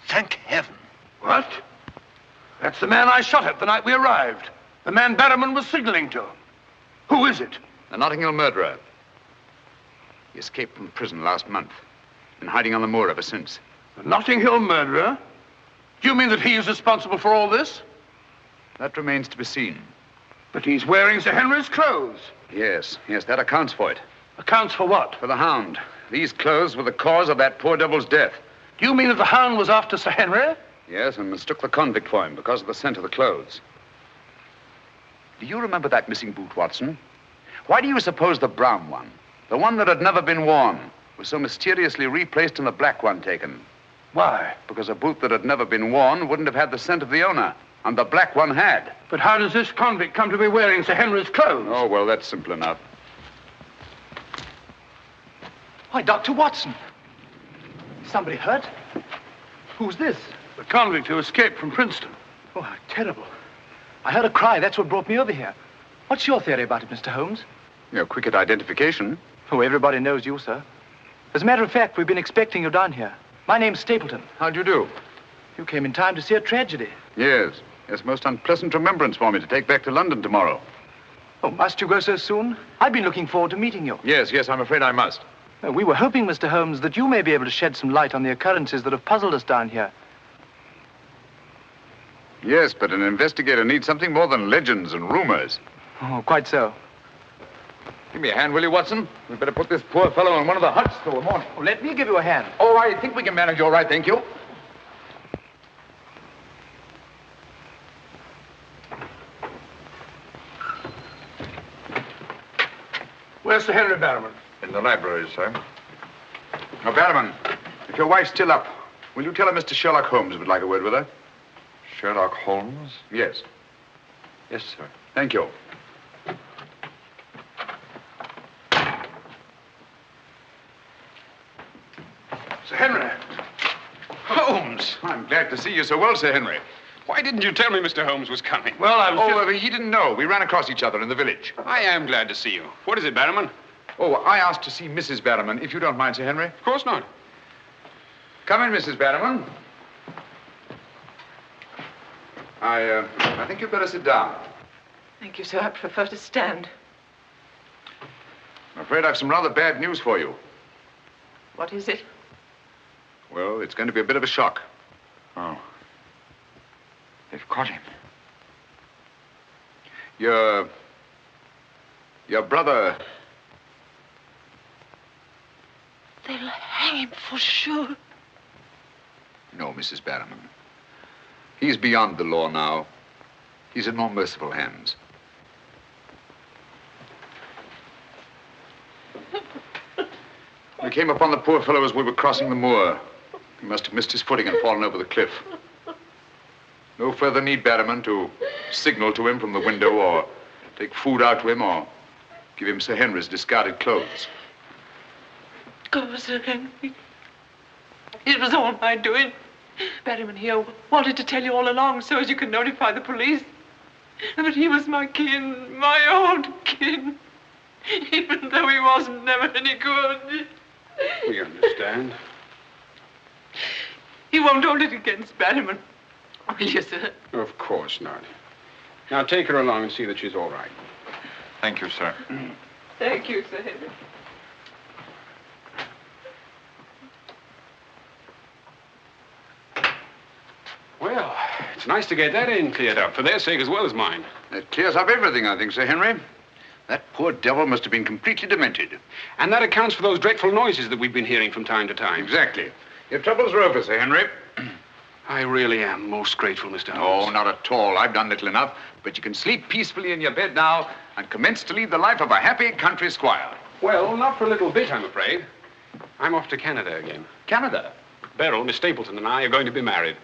Thank heaven. What? That's the man I shot at the night we arrived. The man Barrowman was signaling to. Who is it? The Notting Hill murderer. He escaped from prison last month. Been hiding on the moor ever since. The Notting Hill murderer? Do you mean that he is responsible for all this? That remains to be seen. But he's wearing Sir Henry's clothes. Yes, that accounts for it. Accounts for what? For the Hound. These clothes were the cause of that poor devil's death. Do you mean that the Hound was after Sir Henry? Yes, and mistook the convict for him because of the scent of the clothes. Do you remember that missing boot, Watson? Why do you suppose the brown one, the one that had never been worn, was so mysteriously replaced and the black one taken? Why? Because a boot that had never been worn wouldn't have had the scent of the owner, and the black one had. But how does this convict come to be wearing Sir Henry's clothes? Oh, well, that's simple enough. Why, Dr. Watson. Somebody hurt? Who's this? The convict who escaped from Princeton. Oh, how terrible. I heard a cry. That's what brought me over here. What's your theory about it, Mr. Holmes? You're quick at identification. Oh, everybody knows you, sir. As a matter of fact, we've been expecting you down here. My name's Stapleton. How'd you do? You came in time to see a tragedy. Yes, most unpleasant remembrance for me to take back to London tomorrow. Oh, must you go so soon? I've been looking forward to meeting you. Yes, I'm afraid I must. We were hoping, Mr. Holmes, that you may be able to shed some light on the occurrences that have puzzled us down here. Yes, but an investigator needs something more than legends and rumors. Oh, quite so. Give me a hand, will you, Watson? We'd better put this poor fellow in one of the huts till the morning. Oh, let me give you a hand. Oh, I think we can manage all right, thank you. Where's Sir Henry Barrowman? In the library, sir. Now, Barrowman, if your wife's still up, will you tell her Mr. Sherlock Holmes would like a word with her? Sherlock Holmes? Yes. Yes, sir. Thank you. Sir Henry. Holmes! I'm glad to see you so well, Sir Henry. Why didn't you tell me Mr. Holmes was coming? Well, I was he didn't know. We ran across each other in the village. I am glad to see you. What is it, Barrowman? Oh, I asked to see Mrs. Barrowman, if you don't mind, Sir Henry. Of course not. Come in, Mrs. Barrowman. I think you'd better sit down. Thank you, sir. I prefer to stand. I'm afraid I've some rather bad news for you. What is it? Well, it's going to be a bit of a shock. Oh. They've caught him. Your brother... They'll hang him for sure. No, Mrs. Barrowman. He's beyond the law now. He's in more merciful hands. We came upon the poor fellow as we were crossing the moor. He must have missed his footing and fallen over the cliff. No further need, Barrowman, to signal to him from the window or take food out to him or give him Sir Henry's discarded clothes. Oh, Sir Henry. It was all my doing. Barrowman here wanted to tell you all along so as you could notify the police. But he was my kin, my old kin. Even though he wasn't never any good. We understand. He won't hold it against Barrowman. Will you, sir? Of course not. Now take her along and see that she's all right. Thank you, sir. Thank you, Sir Henry. Well, it's nice to get that in cleared up, for their sake as well as mine. That clears up everything, I think, Sir Henry. That poor devil must have been completely demented. And that accounts for those dreadful noises that we've been hearing from time to time. Exactly. Your troubles are over, Sir Henry. I really am most grateful, Mr. Holmes. Oh, not at all. I've done little enough. But you can sleep peacefully in your bed now and commence to lead the life of a happy country squire. Well, not for a little bit, I'm afraid. I'm off to Canada again. Canada? Beryl, Miss Stapleton, and I are going to be married.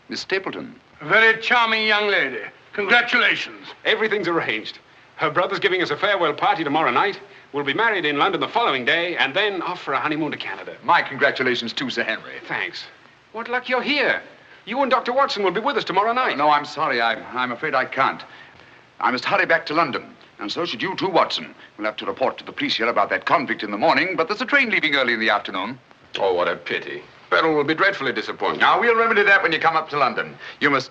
Miss Stapleton? A very charming young lady. Congratulations. Everything's arranged. Her brother's giving us a farewell party tomorrow night. We'll be married in London the following day, and then off for a honeymoon to Canada. My congratulations too, Sir Henry. Thanks. What luck you're here. You and Dr. Watson will be with us tomorrow night. No, I'm sorry. I'm afraid I can't. I must hurry back to London. And so should you too, Watson. We'll have to report to the police here about that convict in the morning, but there's a train leaving early in the afternoon. Oh, what a pity. Beryl will be dreadfully disappointed. Now, we'll remedy that when you come up to London. You must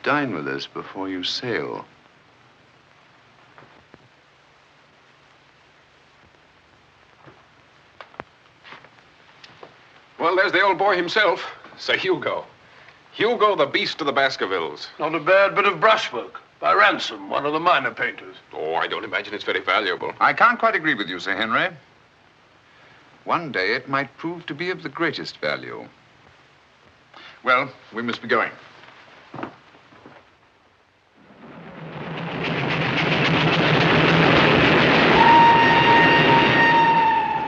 dine with us before you sail. Well, there's the old boy himself, Sir Hugo. Hugo, the beast of the Baskervilles. Not a bad bit of brushwork by Ransom, one of the minor painters. Oh, I don't imagine it's very valuable. I can't quite agree with you, Sir Henry. One day it might prove to be of the greatest value. Well, we must be going.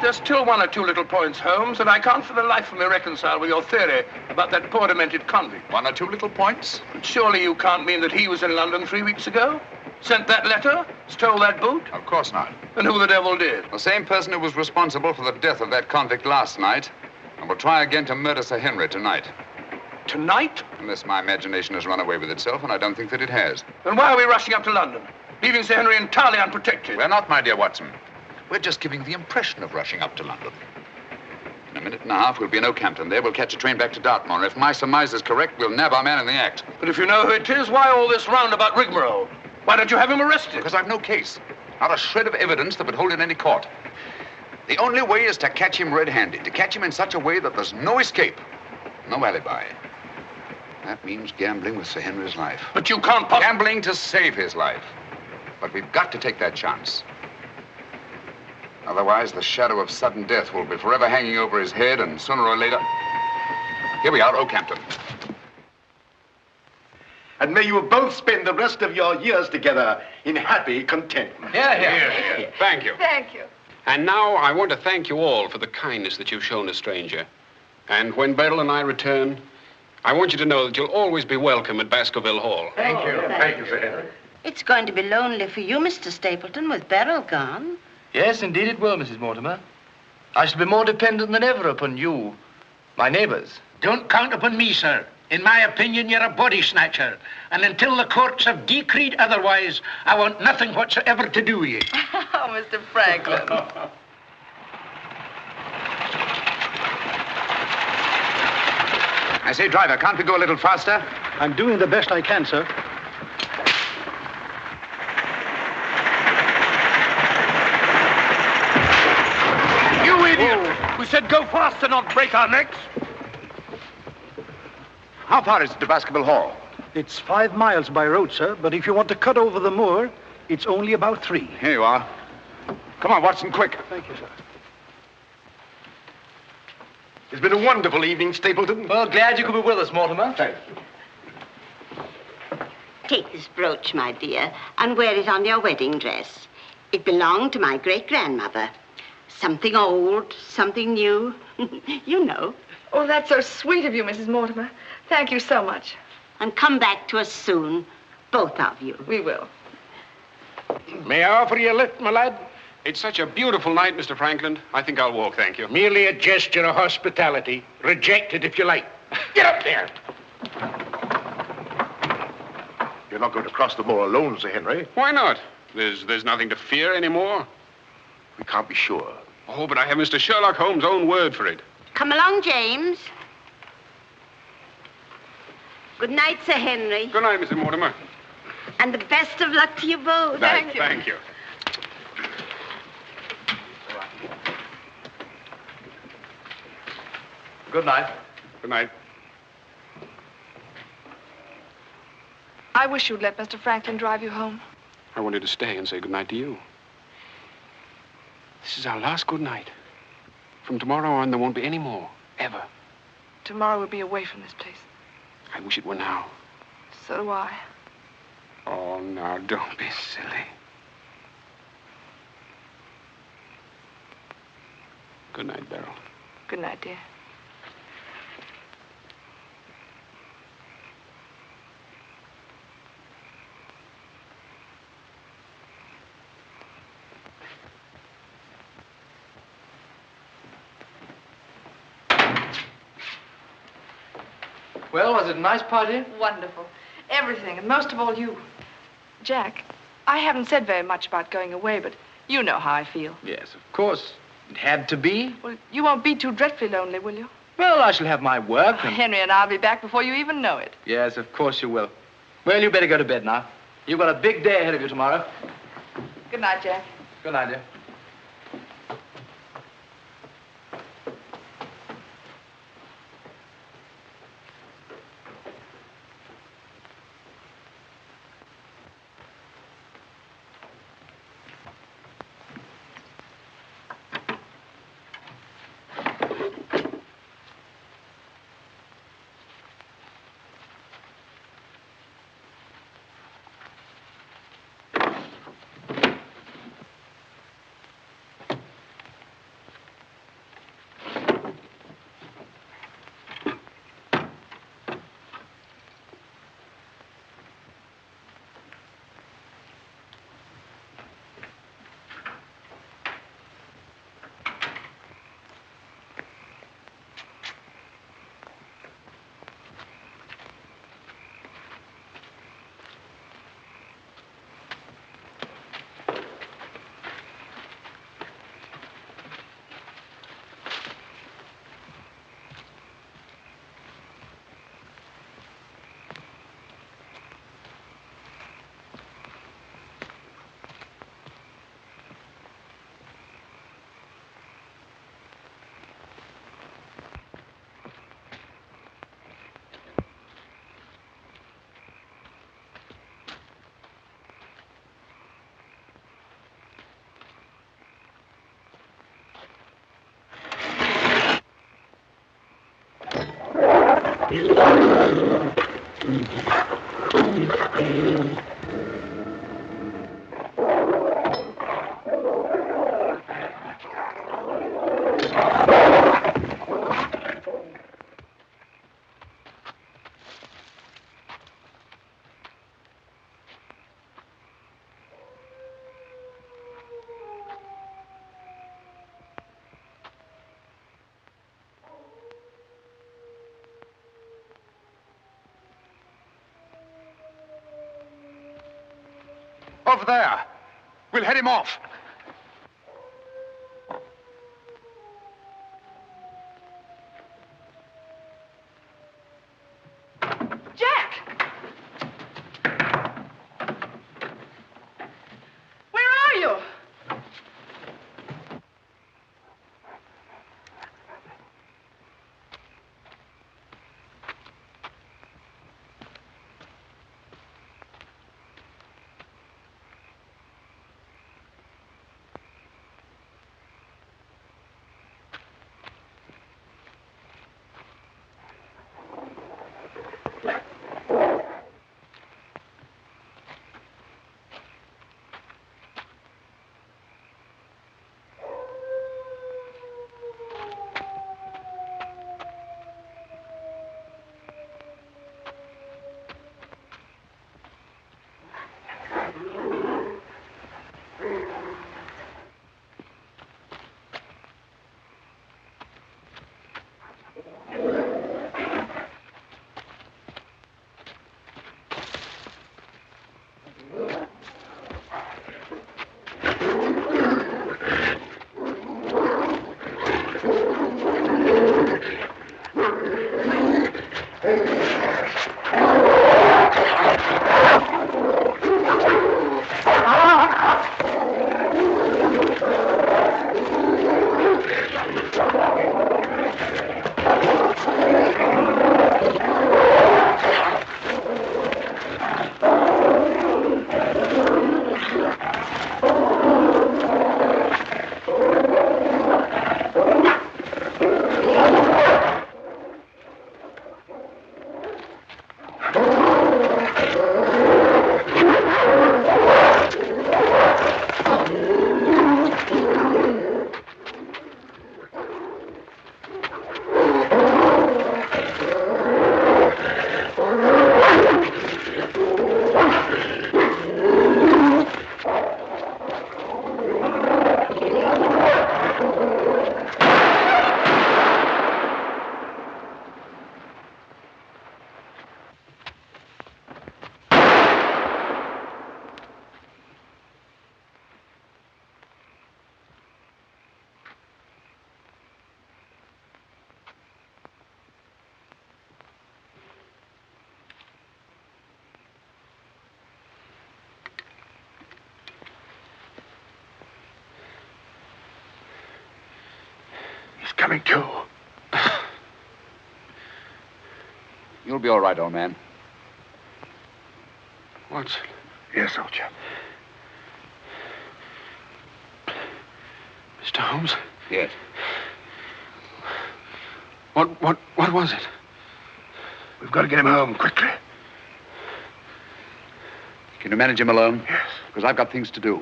There's still one or two little points, Holmes, that I can't for the life of me reconcile with your theory about that poor demented convict. One or two little points? But surely you can't mean that he was in London 3 weeks ago? Sent that letter? Stole that boot? Of course not. And who the devil did? The same person who was responsible for the death of that convict last night and will try again to murder Sir Henry tonight. Tonight? Unless my imagination has run away with itself, and I don't think that it has. Then why are we rushing up to London, leaving Sir Henry entirely unprotected? We're not, my dear Watson. We're just giving the impression of rushing up to London. In a minute and a half, we'll be in Oakhampton. There, we'll catch a train back to Dartmoor. If my surmise is correct, we'll nab our man in the act. But if you know who it is, why all this roundabout rigmarole? Why don't you have him arrested? Because I've no case. Not a shred of evidence that would hold in any court. The only way is to catch him red-handed, to catch him in such a way that there's no escape, no alibi. That means gambling with Sir Henry's life. But you can't possibly... Gambling to save his life. But we've got to take that chance. Otherwise, the shadow of sudden death will be forever hanging over his head, and sooner or later... Here we are, Oakhampton. And may you both spend the rest of your years together in happy contentment. Yeah. Thank you. Thank you. And now I want to thank you all for the kindness that you've shown a stranger. And when Beryl and I return, I want you to know that you'll always be welcome at Baskerville Hall. Thank you. Thank you, Sir Henry. It's going to be lonely for you, Mr. Stapleton, with Beryl gone. Yes, indeed it will, Mrs. Mortimer. I shall be more dependent than ever upon you, my neighbors. Don't count upon me, sir. In my opinion, you're a body snatcher. And until the courts have decreed otherwise, I want nothing whatsoever to do with you. Oh, Mr. Franklin. I say, driver, can't we go a little faster? I'm doing the best I can, sir. You idiot! We said go faster, not break our necks. How far is it to Baskerville Hall? It's 5 miles by road, sir, but if you want to cut over the moor, it's only about 3. Here you are. Come on, Watson, quick. Thank you, sir. It's been a wonderful evening, Stapleton. Well, glad you could be with us, Mortimer. Thank you. Take this brooch, my dear, and wear it on your wedding dress. It belonged to my great-grandmother. Something old, something new. You know. Oh, that's so sweet of you, Mrs. Mortimer. Thank you so much. And come back to us soon, both of you. We will. May I offer you a lift, my lad? It's such a beautiful night, Mr. Franklin. I think I'll walk, thank you. Merely a gesture of hospitality. Reject it if you like. Get up there! You're not going to cross the moor alone, Sir Henry. Why not? There's nothing to fear anymore. We can't be sure. Oh, but I have Mr. Sherlock Holmes' own word for it. Come along, James. Good night, Sir Henry. Good night, Mrs. Mortimer. And the best of luck to you both. Thank you. Good night. Good night. I wish you'd let Mr. Franklin drive you home. I wanted to stay and say good night to you. This is our last good night. From tomorrow on, there won't be any more, ever. Tomorrow we'll be away from this place. I wish it were now. So do I. Oh, now, don't be silly. Good night, Beryl. Good night, dear. Well, was it a nice party? Wonderful. Everything, and most of all you. Jack, I haven't said very much about going away, but you know how I feel. Yes, of course. It had to be. Well, you won't be too dreadfully lonely, will you? Well, I shall have my work. And... Henry and I'll be back before you even know it. Yes, of course you will. Well, you better go to bed now. You've got a big day ahead of you tomorrow. Good night, Jack. Good night, dear. Over there. We'll head him off. Jack! Where are you? Coming to. You'll be all right, old man. Watson. Yes, soldier. Mr. Holmes? Yes. What was it? We've got to get him home quickly. Can you manage him alone? Yes. Because I've got things to do.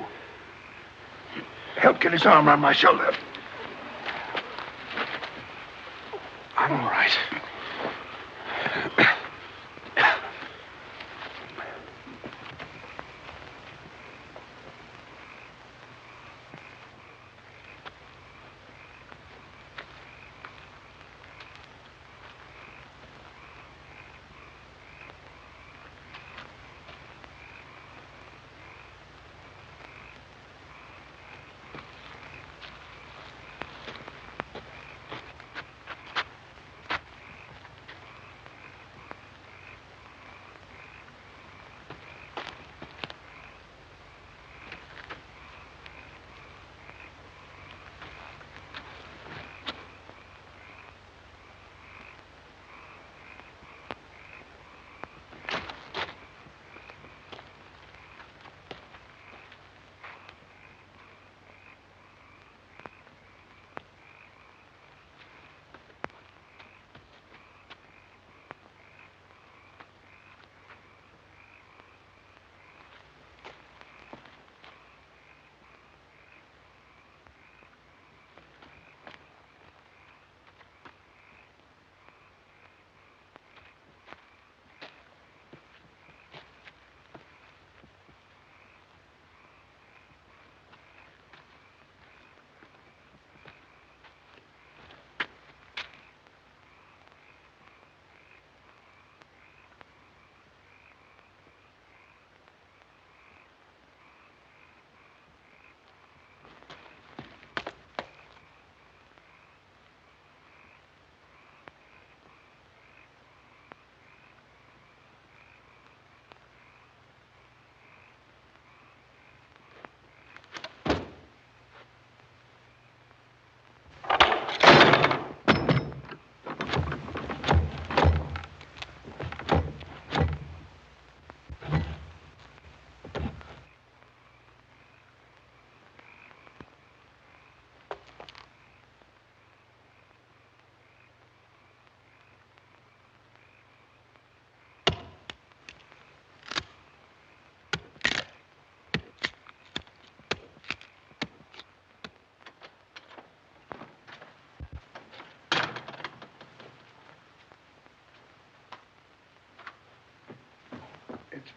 Help get his arm around my shoulder. I'm all right.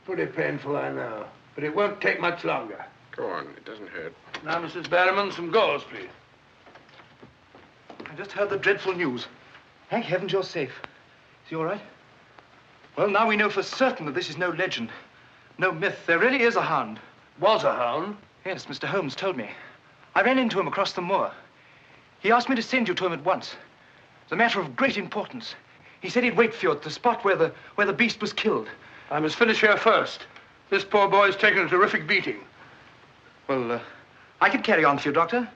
Pretty painful, I know. But it won't take much longer. Go on, it doesn't hurt. Now, Mrs. Barrowman, some gauze, please. I just heard the dreadful news. Thank heavens you're safe. Is he all right? Well, now we know for certain that this is no legend, no myth. There really is a hound. Was a hound? Yes, Mr. Holmes told me. I ran into him across the moor. He asked me to send you to him at once. It's a matter of great importance. He said he'd wait for you at the spot where the beast was killed. I must finish here first. This poor boy's taken a terrific beating. Well, I could carry on for you, Doctor.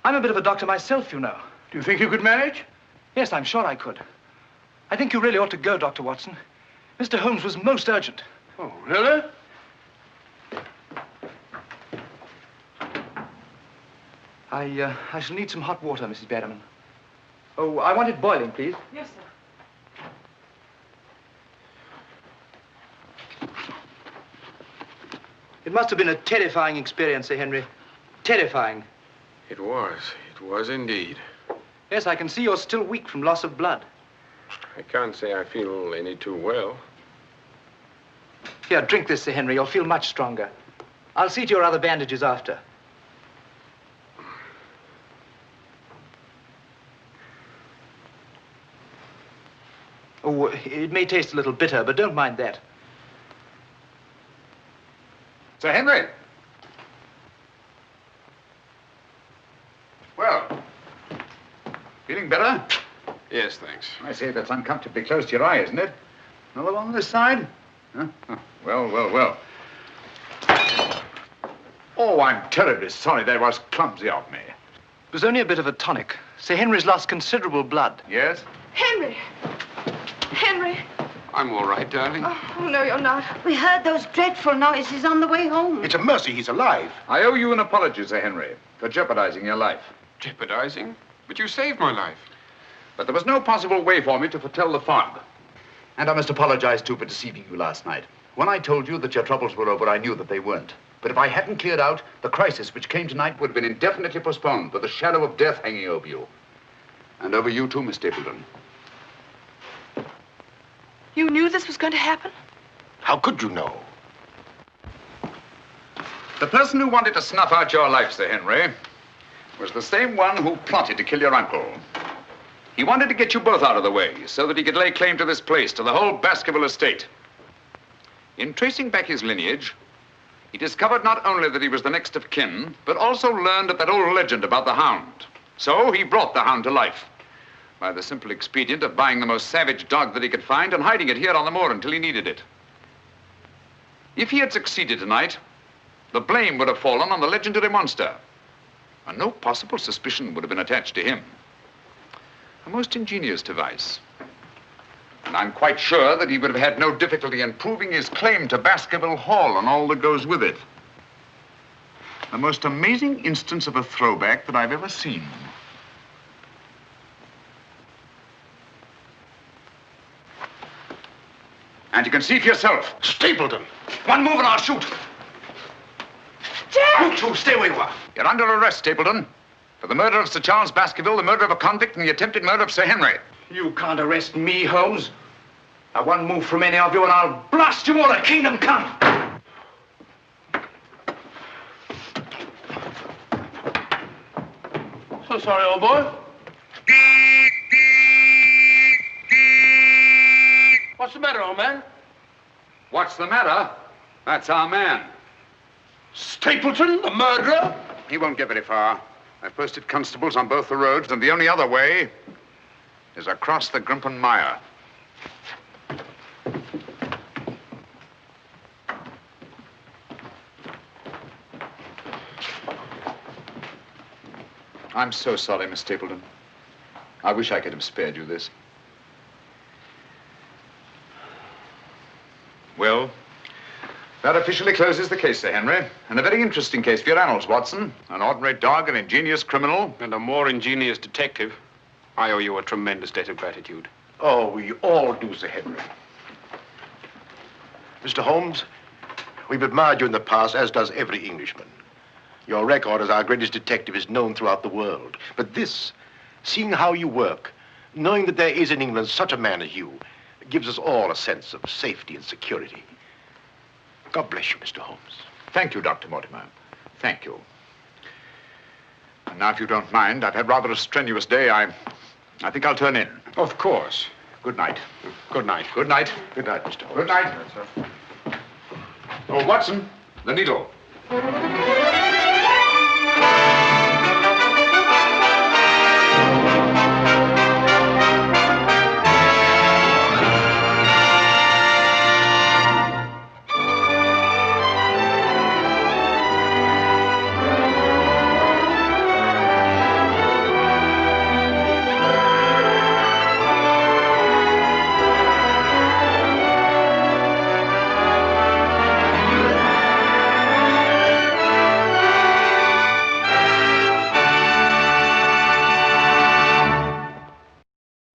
I'm a bit of a doctor myself, you know. Do you think you could manage? Yes, I'm sure I could. I think you really ought to go, Dr. Watson. Mr. Holmes was most urgent. Oh, really? I shall need some hot water, Mrs. Barrowman. Oh, I want it boiling, please. Yes, sir. It must have been a terrifying experience, Sir Henry. Terrifying. It was. It was indeed. Yes, I can see you're still weak from loss of blood. I can't say I feel any too well. Here, drink this, Sir Henry. You'll feel much stronger. I'll see to your other bandages after. Oh, it may taste a little bitter, but don't mind that. Sir Henry. Well, feeling better? Yes, thanks. I say, that's uncomfortably close to your eye, isn't it? Another one on this side? Huh? Oh, well. Oh, I'm terribly sorry. That was clumsy of me. It was only a bit of a tonic. Sir Henry's lost considerable blood. Yes? Henry! Henry! I'm all right, darling. Oh, no, you're not. We heard those dreadful noises on the way home. It's a mercy he's alive. I owe you an apology, Sir Henry, for jeopardizing your life. Jeopardizing? But you saved my life. But there was no possible way for me to foretell the fog. And I must apologize, too, for deceiving you last night. When I told you that your troubles were over, I knew that they weren't. But if I hadn't cleared out, the crisis which came tonight would have been indefinitely postponed, with the shadow of death hanging over you. And over you, too, Miss Stapleton. You knew this was going to happen? How could you know? The person who wanted to snuff out your life, Sir Henry, was the same one who plotted to kill your uncle. He wanted to get you both out of the way so that he could lay claim to this place, to the whole Baskerville estate. In tracing back his lineage, he discovered not only that he was the next of kin, but also learned of that old legend about the Hound. So he brought the Hound to life by the simple expedient of buying the most savage dog that he could find and hiding it here on the moor until he needed it. If he had succeeded tonight, the blame would have fallen on the legendary monster, and no possible suspicion would have been attached to him. A most ingenious device. And I'm quite sure that he would have had no difficulty in proving his claim to Baskerville Hall and all that goes with it. The most amazing instance of a throwback that I've ever seen. And you can see for yourself. Stapleton! One move and I'll shoot. Jack! You two, stay where you are. You're under arrest, Stapleton, for the murder of Sir Charles Baskerville, the murder of a convict, and the attempted murder of Sir Henry. You can't arrest me, Holmes. Now, one move from any of you and I'll blast you all to kingdom come. So sorry, old boy. What's the matter, old man? What's the matter? That's our man. Stapleton, the murderer? He won't get very far. I've posted constables on both the roads, and the only other way is across the Grimpen Mire. I'm so sorry, Miss Stapleton. I wish I could have spared you this. Well, that officially closes the case, Sir Henry. And a very interesting case for your annals, Watson. An ordinary dog, an ingenious criminal. And a more ingenious detective. I owe you a tremendous debt of gratitude. Oh, we all do, Sir Henry. Mr. Holmes, we've admired you in the past, as does every Englishman. Your record as our greatest detective is known throughout the world. But this, seeing how you work, knowing that there is in England such a man as you, gives us all a sense of safety and security. God bless you, Mr. Holmes. Thank you, Dr. Mortimer. Thank you. And now, if you don't mind, I've had rather a strenuous day. I think I'll turn in. Of course. Good night. Good night. Good night. Good night, Mr. Holmes. Good night. Oh, Watson, the needle.